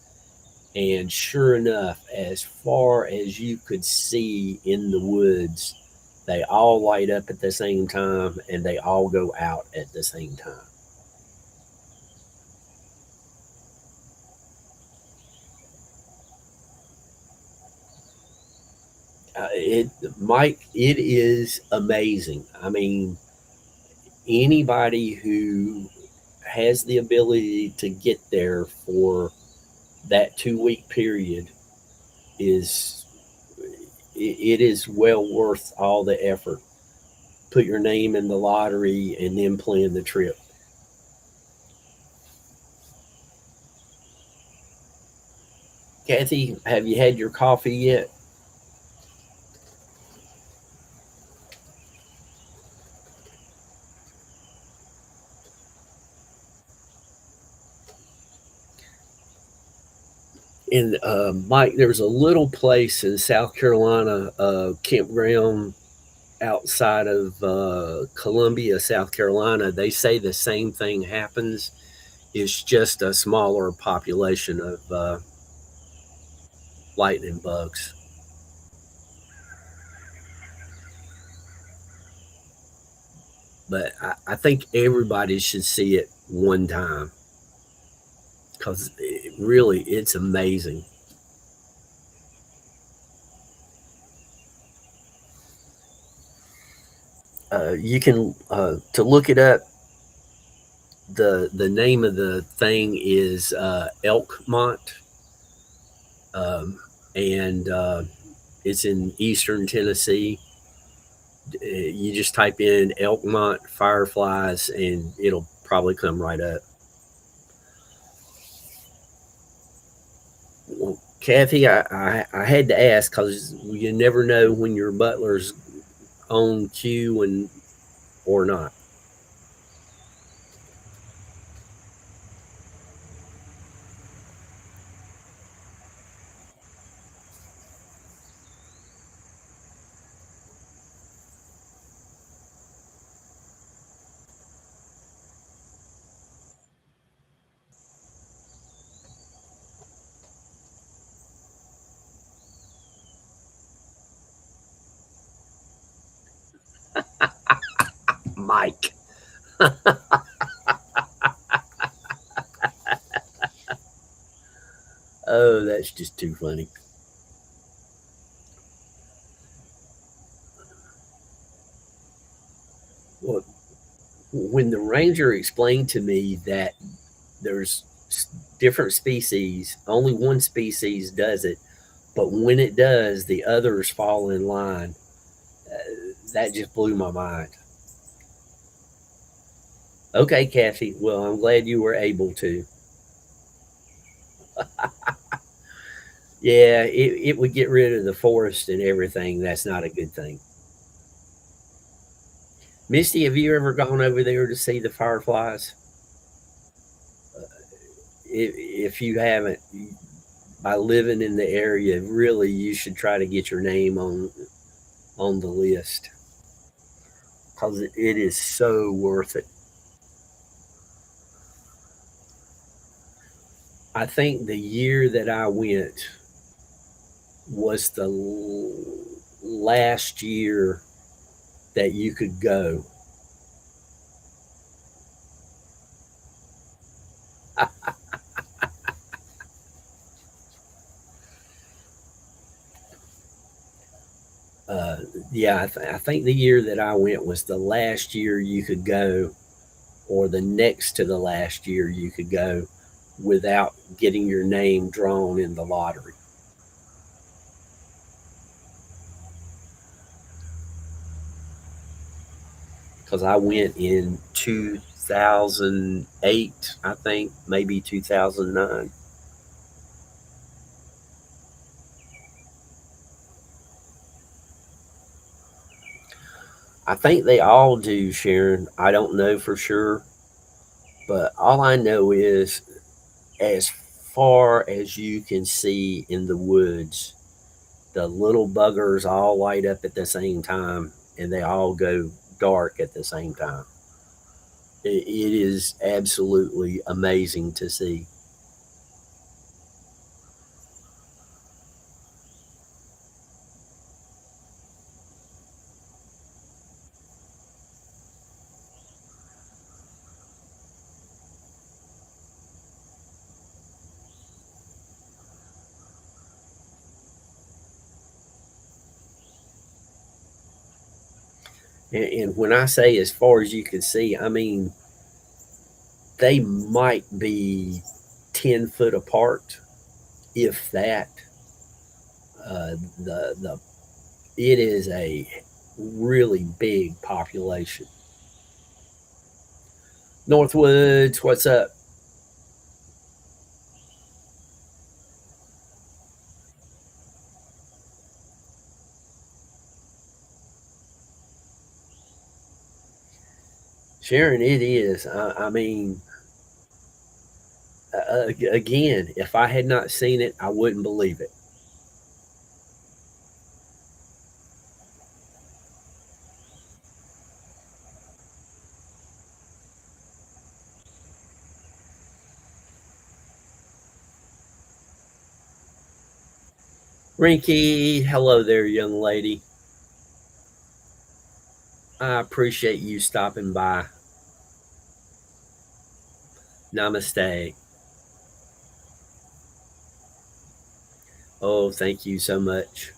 And sure enough, as far as you could see in the woods, they all light up at the same time and they all go out at the same time. It Mike, it is amazing. I mean, anybody who has the ability to get there for that 2 week period is it is well worth all the effort. Put your name in the lottery and then plan the trip. Kathy, have you had your coffee yet? And Mike, there's a little place in South Carolina, campground outside of Columbia, South Carolina. They say the same thing happens. It's just a smaller population of lightning bugs. But I think everybody should see it one time, because really it's amazing. You can to look it up. The name of the thing is Elkmont, and it's in eastern Tennessee. You just type in Elkmont fireflies, and it'll probably come right up. Well, Kathy, I had to ask because you never know when your butler's on cue and or not. Mike. Oh, that's just too funny. Well, when the ranger explained to me that there's different species, only one species does it, but when it does, the others fall in line. That just blew my mind. Okay, Kathy. Well, I'm glad you were able to. Yeah, it would get rid of the forest and everything. That's not a good thing. Misty, have you ever gone over there to see the fireflies? If you haven't, by living in the area, really, you should try to get your name on the list because it is so worth it. I think the year that I went was the last year that you could go. Uh, yeah, I think the year that I went was the last year you could go, or the next to the last year you could go without getting your name drawn in the lottery. Because I went in 2008, I think, maybe 2009. I think they all do, Sharon. I don't know for sure, but all I know is as far as you can see in the woods, the little buggers all light up at the same time and they all go dark at the same time. It is absolutely amazing to see. And when I say as far as you can see, I mean they might be 10 foot apart, if that. The it is a really big population. Northwoods, what's up? Sharon, it is. I mean, again, if I had not seen it, I wouldn't believe it. Rinky, hello there, young lady. I appreciate you stopping by. Namaste. Oh, thank you so much.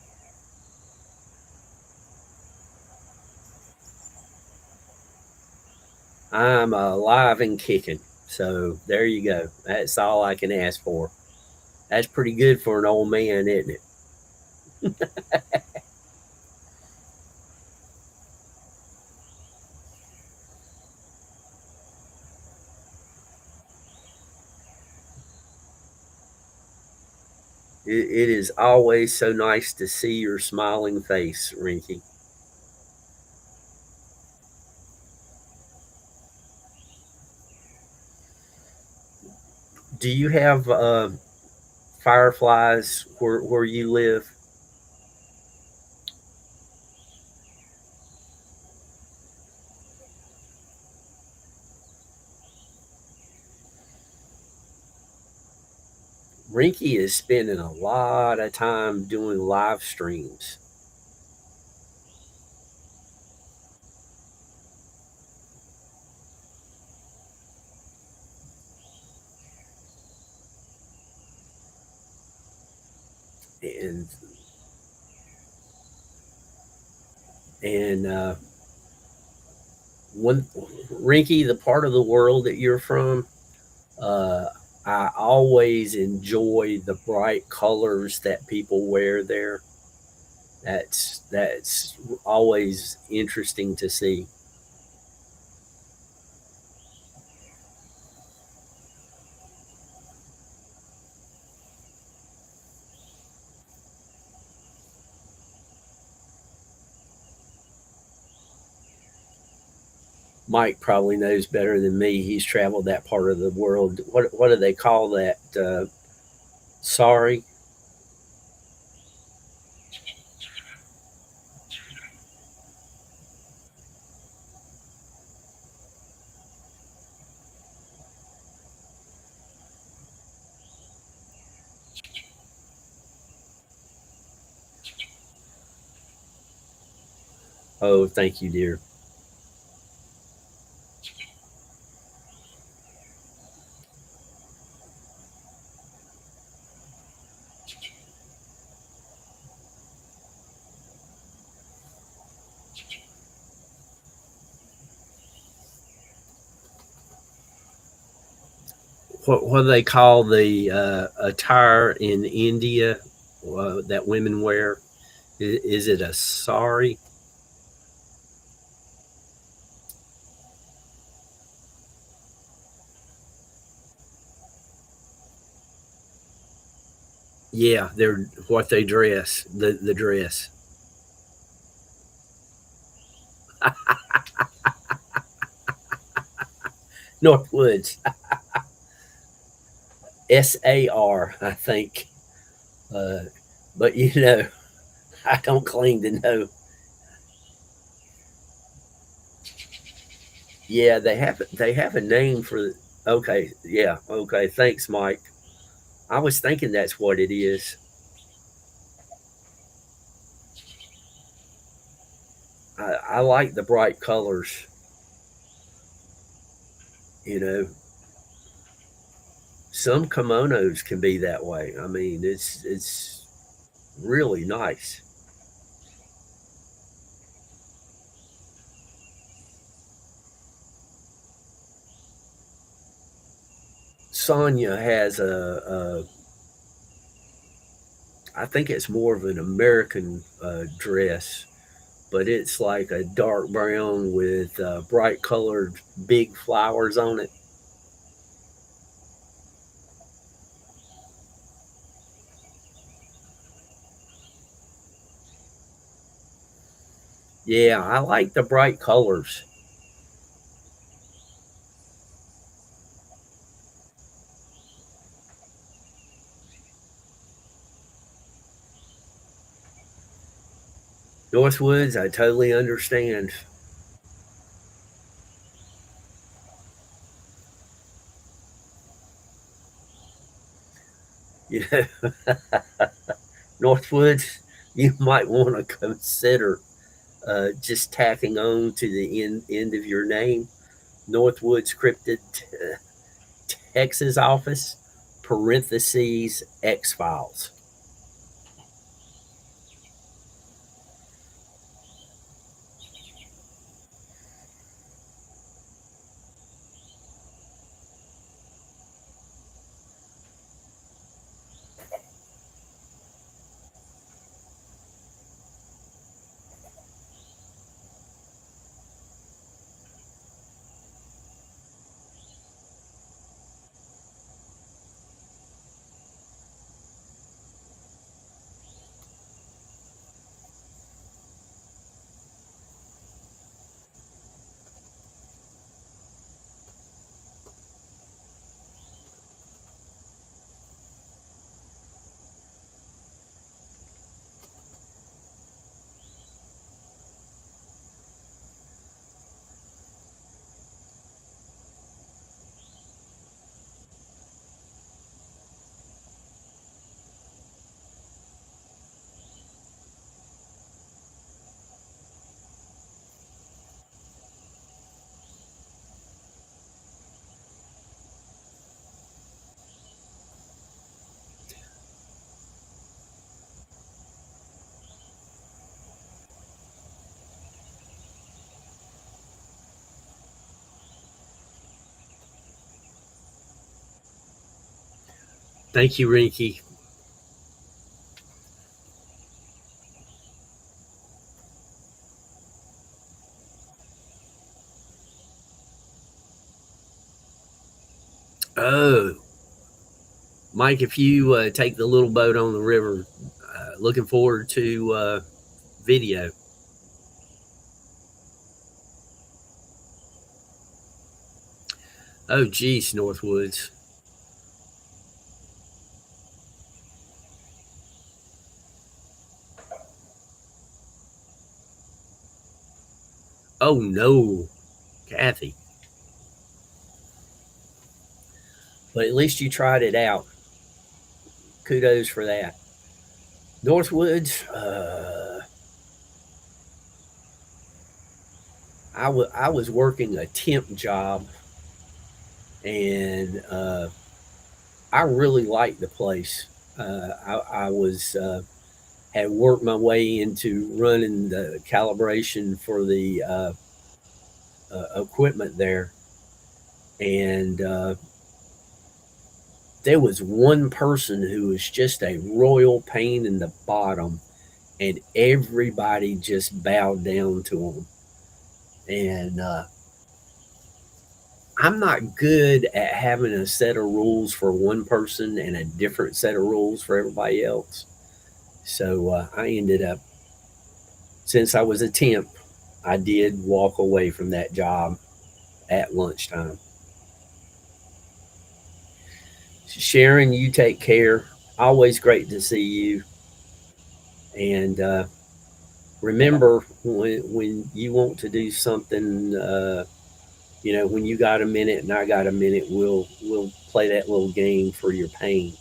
I'm alive and kicking. So there you go. That's all I can ask for. That's pretty good for an old man, isn't it? It is always so nice to see your smiling face, Rinky. Do you have fireflies where you live? Rinky is spending a lot of time doing live streams. And and one Rinky, the part of the world that you're from, uh, I always enjoy the bright colors that people wear there. That's always interesting to see. Mike probably knows better than me. He's traveled that part of the world. What do they call that? Sorry. Oh, thank you, dear. What do they call the attire in India that women wear? Is it a sari? Yeah, they're what they dress. The dress. Northwoods. SAR, I think. Uh, but I don't claim to know. Yeah, they have a name for. Okay, yeah, okay. Thanks, Mike. I was thinking that's what it is. I like the bright colors. You know, some kimonos can be that way. I mean, it's really nice. Sonya has I think it's more of an American dress, but it's like a dark brown with bright colored big flowers on it. Yeah, I like the bright colors. Northwoods, I totally understand. You know, Northwoods, you might want to consider just tacking on to the end of your name, Northwoods Cryptid Texas Office, parentheses, X Files. Thank you, Rinky. Oh, Mike, if you take the little boat on the river, looking forward to video. Oh, geez, Northwoods. Oh, no, Kathy. But at least you tried it out. Kudos for that. Northwoods, I was working a temp job, and I really liked the place. I was had worked my way into running the calibration for the equipment there, and there was one person who was just a royal pain in the bottom, and everybody just bowed down to him. And I'm not good at having a set of rules for one person and a different set of rules for everybody else. So I ended up, since I was a temp, I did walk away from that job at lunchtime. Sharon, you take care. Always great to see you. And remember, when you want to do something, when you got a minute and I got a minute, we'll play that little game for your pain.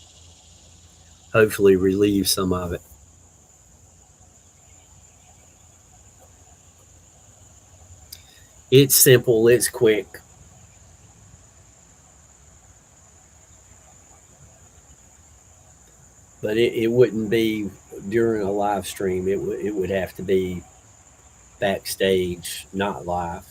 Hopefully, relieve some of it. It's simple. It's quick. But it wouldn't be during a live stream. It would have to be backstage, not live.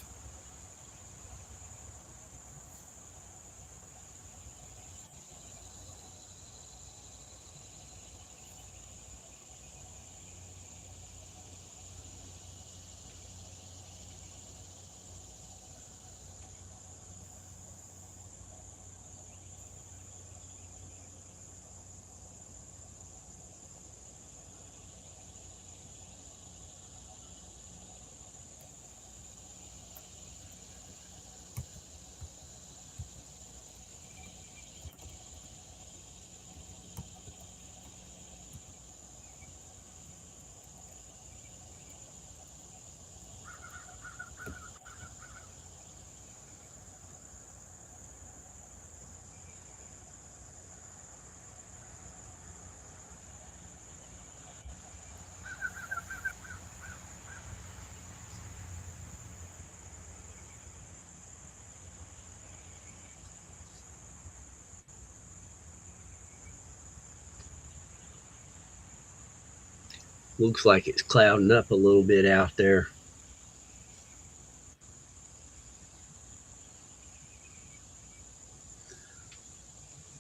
Looks like it's clouding up a little bit out there.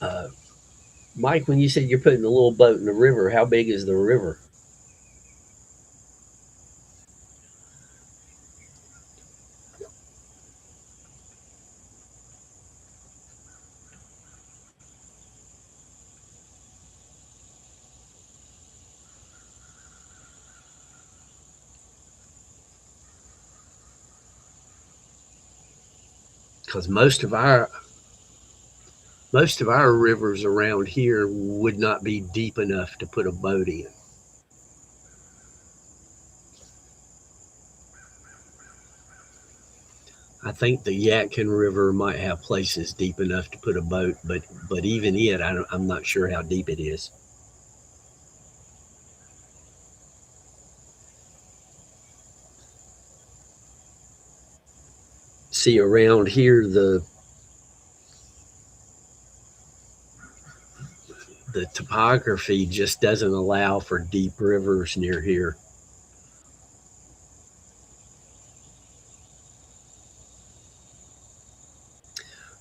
Uh, Mike, when you said you're putting a little boat in the river, how big is the river? Because most of our rivers around here would not be deep enough to put a boat in. I think the Yadkin River might have places deep enough to put a boat, but even it, I'm not sure how deep it is. See, around here, the topography just doesn't allow for deep rivers near here.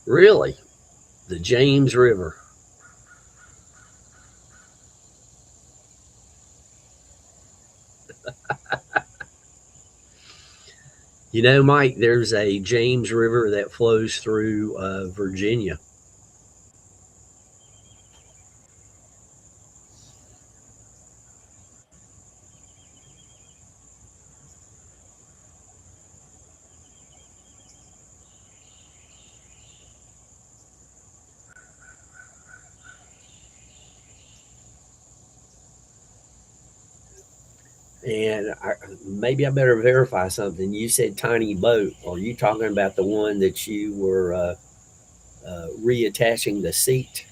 Really, the James River. You know, Mike, there's a James River that flows through Virginia. And maybe I better verify something. You said tiny boat. Are you talking about the one that you were reattaching the seat?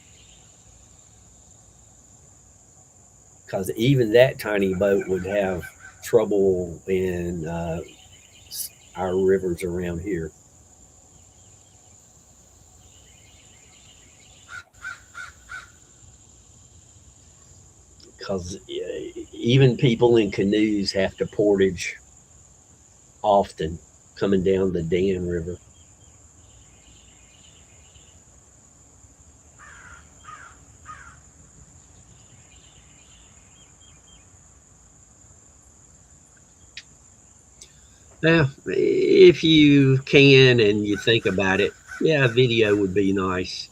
Because even that tiny boat would have trouble in our rivers around here. Because even people in canoes have to portage often coming down the Dan River. Yeah, if you can and you think about it, yeah, video would be nice.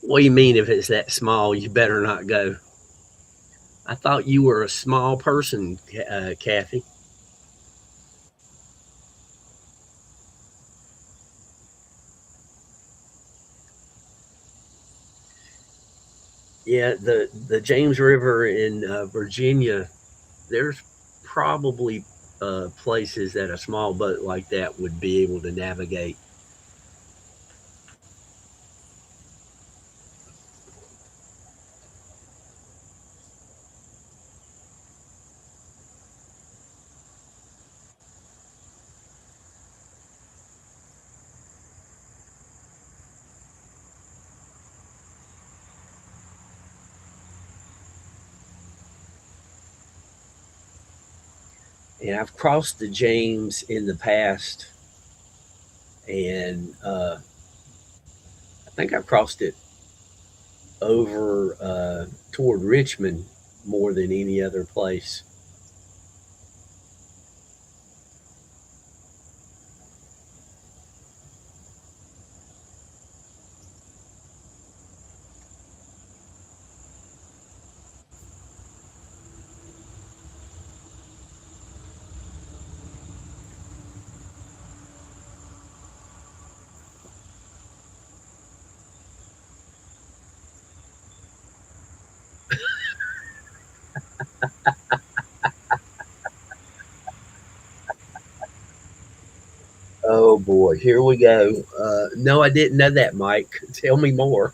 What do you mean if it's that small, you better not go? I thought you were a small person, Kathy. Yeah, the James River in Virginia, there's probably places that a small boat like that would be able to navigate. And I've crossed the James in the past, and I think I've crossed it over toward Richmond more than any other place. Oh boy, here we go. No, I didn't know that, Mike. Tell me more.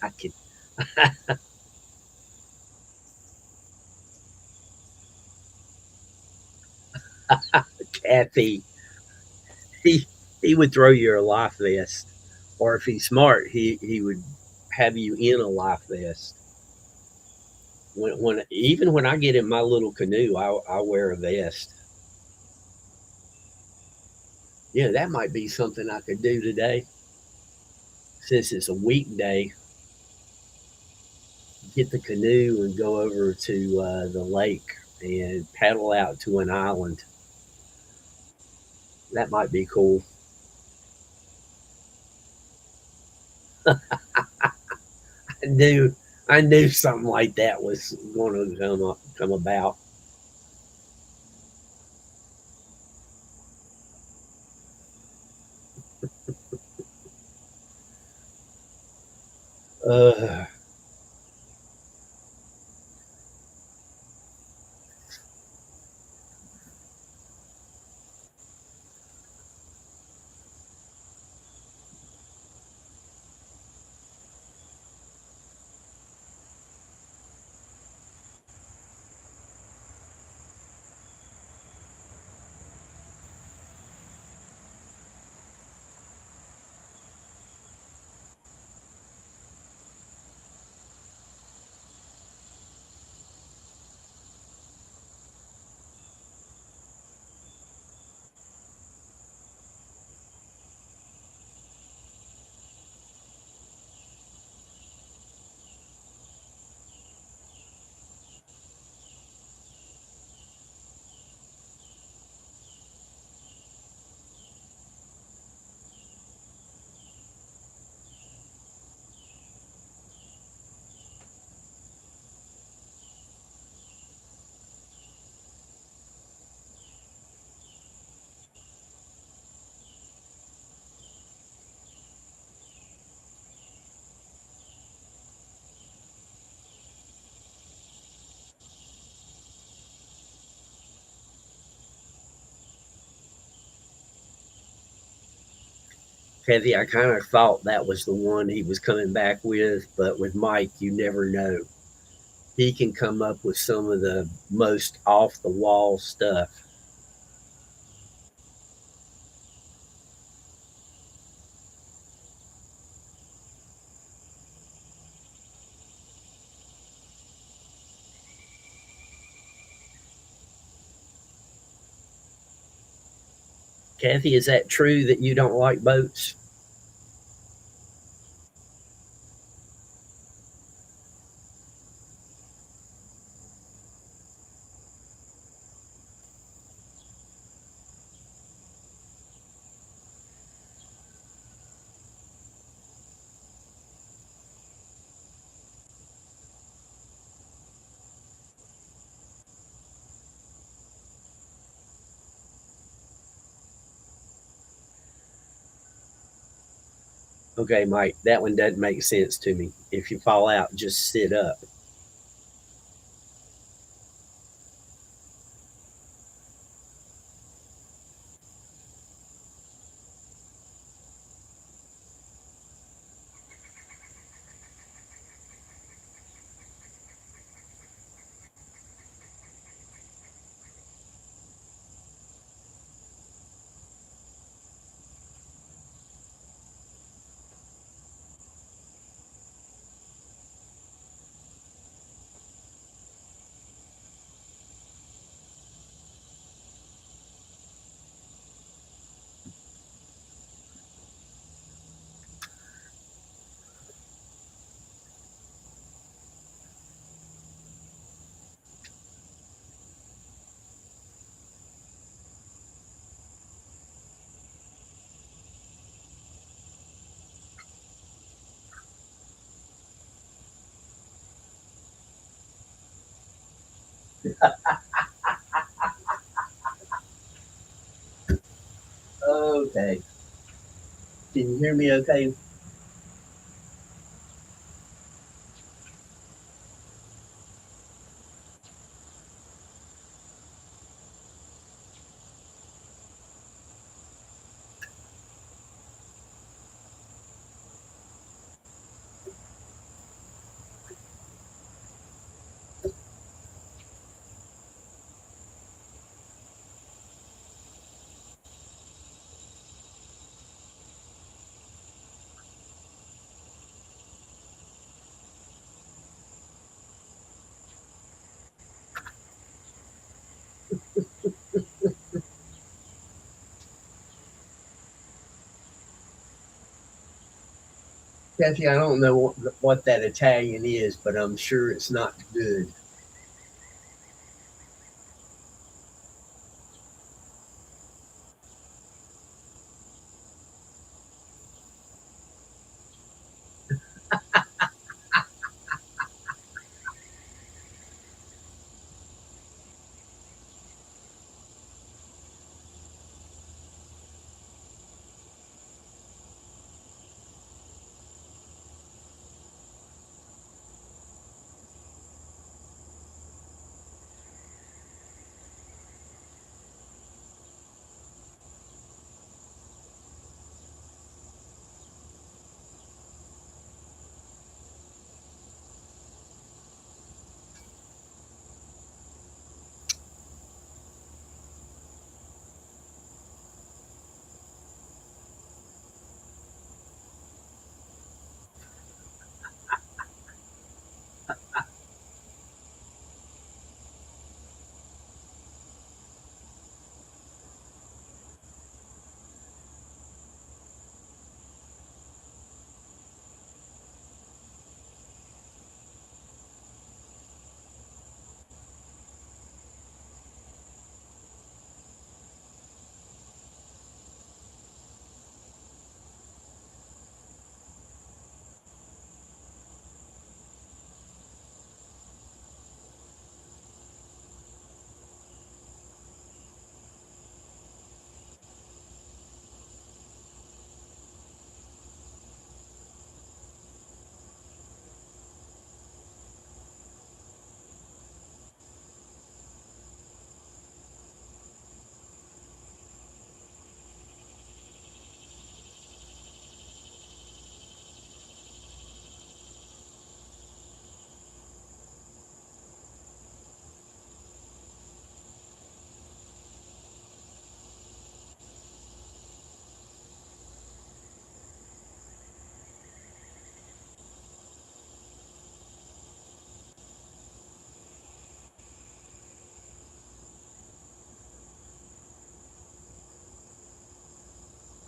I can, Kathy. He he would throw you a life vest, or if he's smart, he would have you in a life vest. When even when I get in my little canoe, I wear a vest. Yeah, that might be something I could do today since it's a weekday. Get the canoe and go over to the lake and paddle out to an island. That might be cool. I knew I knew something like that was going to come about. Uh, Kathy, I kind of thought that was the one he was coming back with, but with Mike, you never know. He can come up with some of the most off the wall stuff. Kathy, is that true that you don't like boats? Okay, Mike, that one doesn't make sense to me. If you fall out, just sit up. Okay. Can you hear me okay? Kathy, I don't know what that Italian is, but I'm sure it's not good.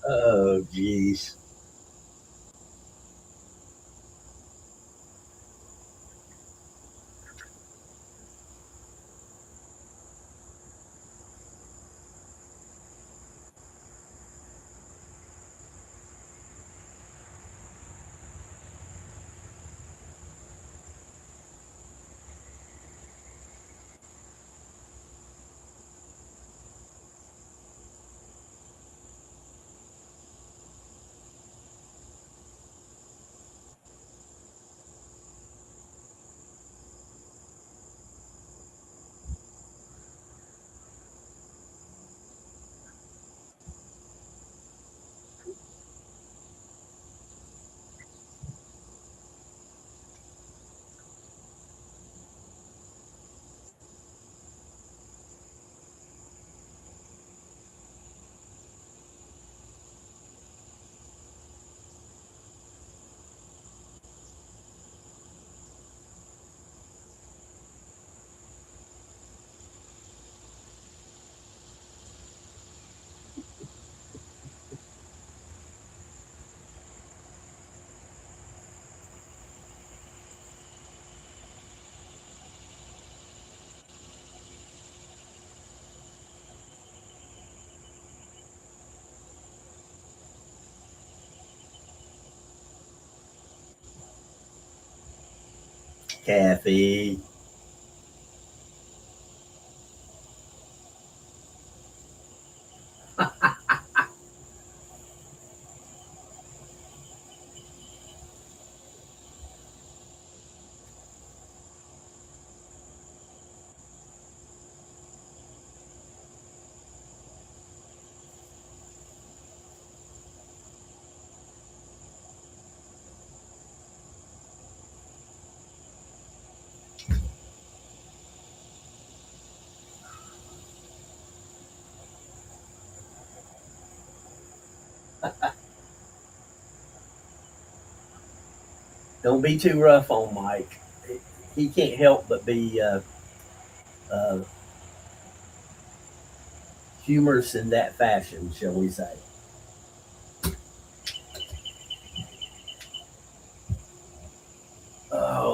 Oh, geez. Kathy. Don't be too rough on Mike. He can't help but be uh, humorous in that fashion, shall we say.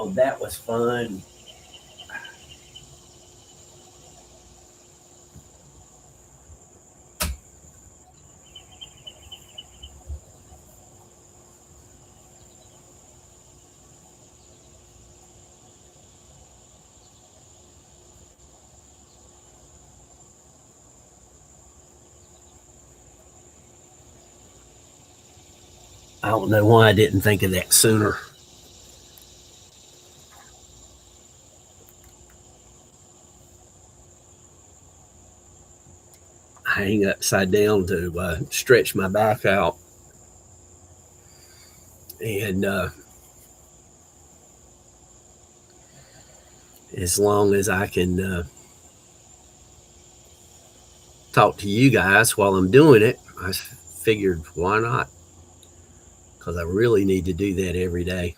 Oh, that was fun. I don't know why I didn't think of that sooner. Hang upside down to stretch my back out. And as long as I can talk to you guys while I'm doing it, I figured why not? Because I really need to do that every day.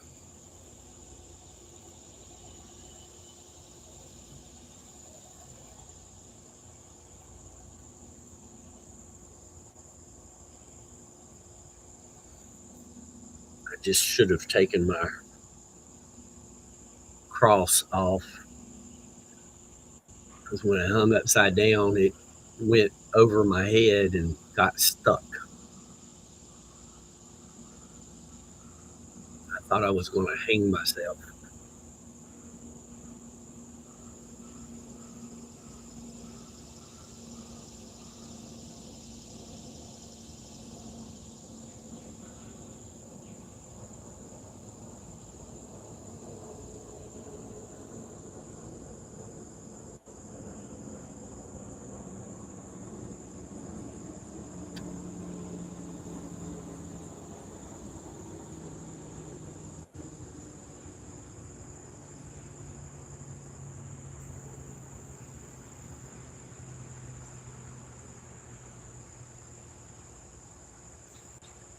I just should have taken my cross off because when I hung upside down, it went over my head and got stuck. I thought I was going to hang myself.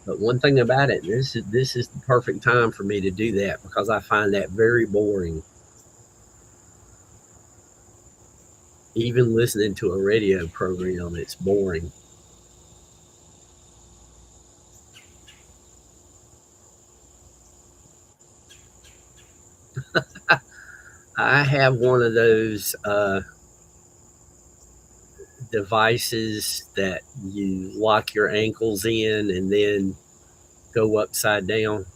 But one thing about it, this is the perfect time for me to do that because I find that very boring. Even listening to a radio program, it's boring. I have one of those devices that you lock your ankles in and then go upside down.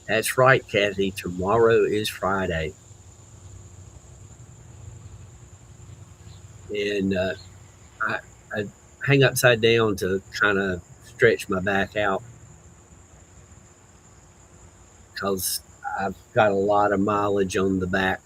That's right, Kathy. Tomorrow is Friday. And I, I hang upside down to kind of stretch my back out because I've got a lot of mileage on the back.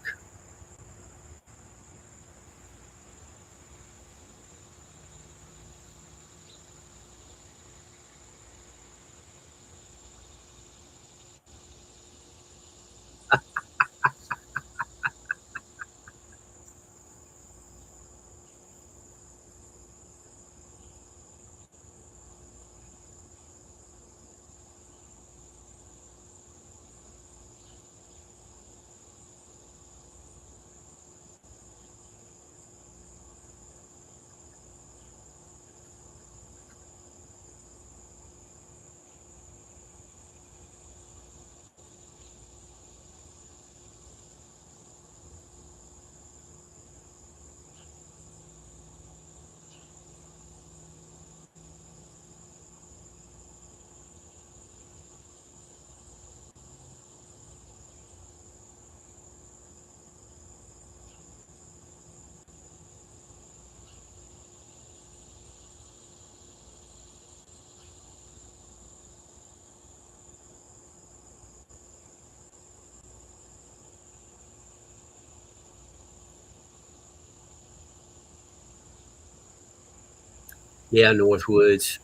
Yeah, Northwoods.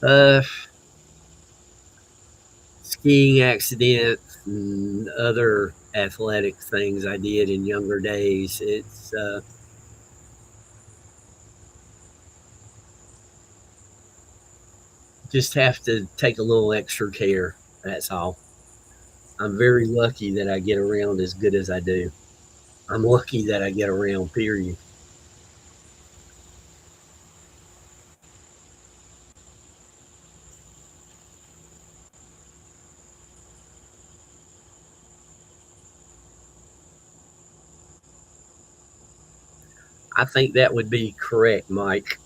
Uh, skiing accidents and other athletic things I did in younger days. It's just have to take a little extra care. That's all. I'm very lucky that I get around as good as I do. I'm lucky that I get around, period. I think that would be correct, Mike.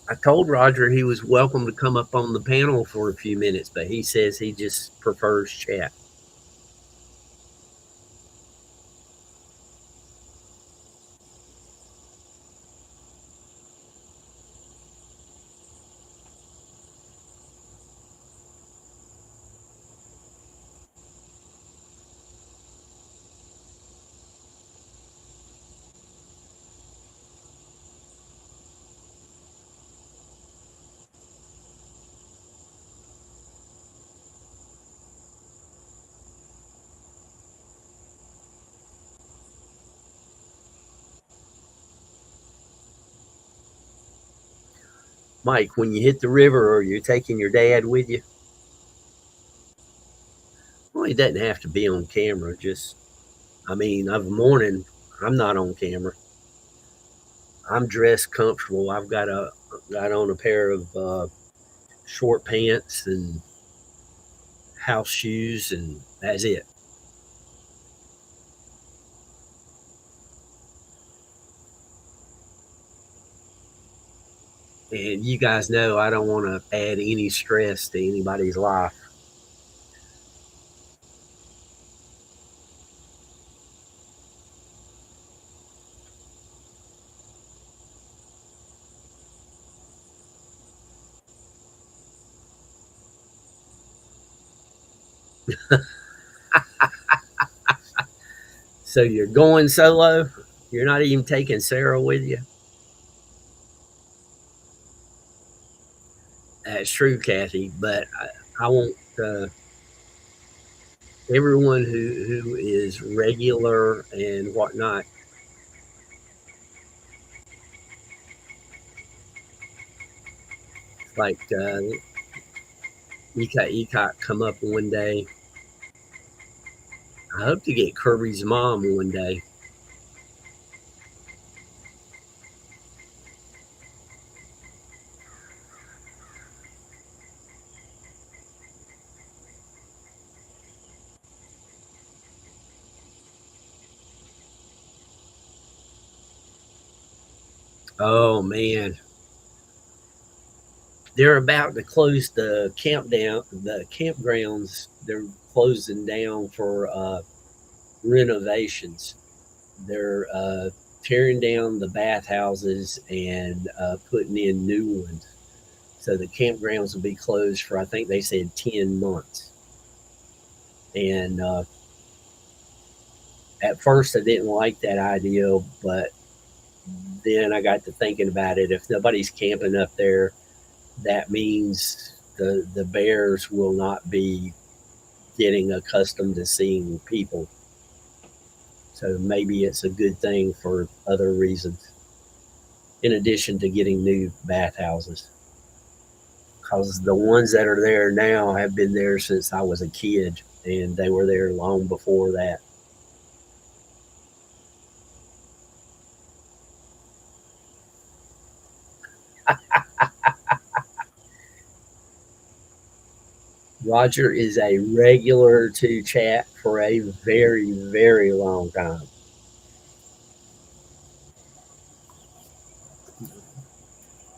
I told Roger he was welcome to come up on the panel for a few minutes, but he says he just prefers chat. Mike, when you hit the river or you're taking your dad with you, well, he doesn't have to be on camera. Just, I mean, of a morning, I'm not on camera. I'm dressed comfortable. I've got on a pair of short pants and house shoes, and that's it. And you guys know I don't want to add any stress to anybody's life. So you're going solo. You're not even taking Sarah with you. That's true, Kathy. But I want everyone who is regular and whatnot, like Ecot come up one day. I hope to get Kirby's mom one day. Oh man, they're about to close the camp down. The campgrounds they're closing down for renovations. They're tearing down the bathhouses and putting in new ones. So the campgrounds will be closed for I think they said 10 months. And at first I didn't like that idea, but then I got to thinking about it. If nobody's camping up there, that means the bears will not be getting accustomed to seeing people. So maybe it's a good thing for other reasons, in addition to getting new bathhouses. Because the ones that are there now have been there since I was a kid, and they were there long before that. Roger is a regular to chat for a very, very long time.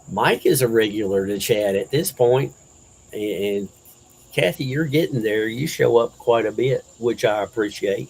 Mike is a regular to chat at this point, and Kathy, you're getting there. You show up quite a bit, which I appreciate.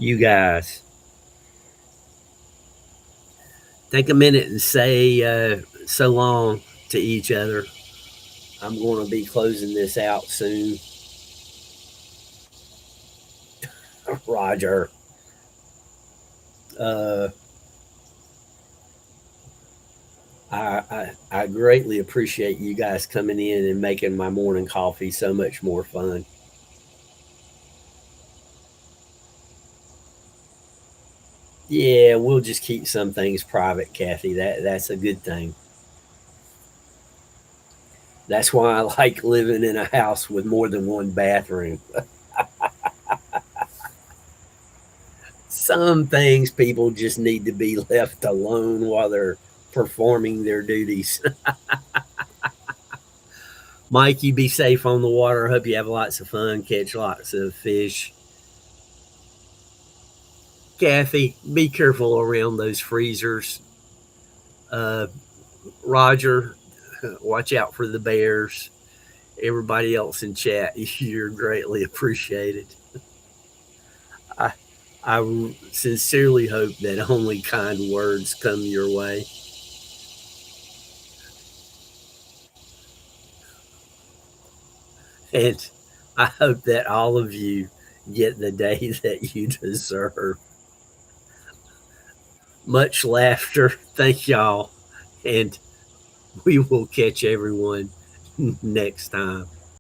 You guys, take a minute and say so long to each other. I'm going to be closing this out soon. Roger. Uh, I greatly appreciate you guys coming in and making my morning coffee so much more fun. Yeah, we'll just keep some things private, Kathy. That's a good thing. That's why I like living in a house with more than one bathroom. Some things people just need to be left alone while they're performing their duties. Mike, you be safe on the water. Hope you have lots of fun, catch lots of fish. Kathy, be careful around those freezers. Uh, Roger, watch out for the bears. Everybody else in chat, you're greatly appreciated. I, I sincerely hope that only kind words come your way. And I hope that all of you get the day that you deserve. Much laughter. Thank y'all. And we will catch everyone next time.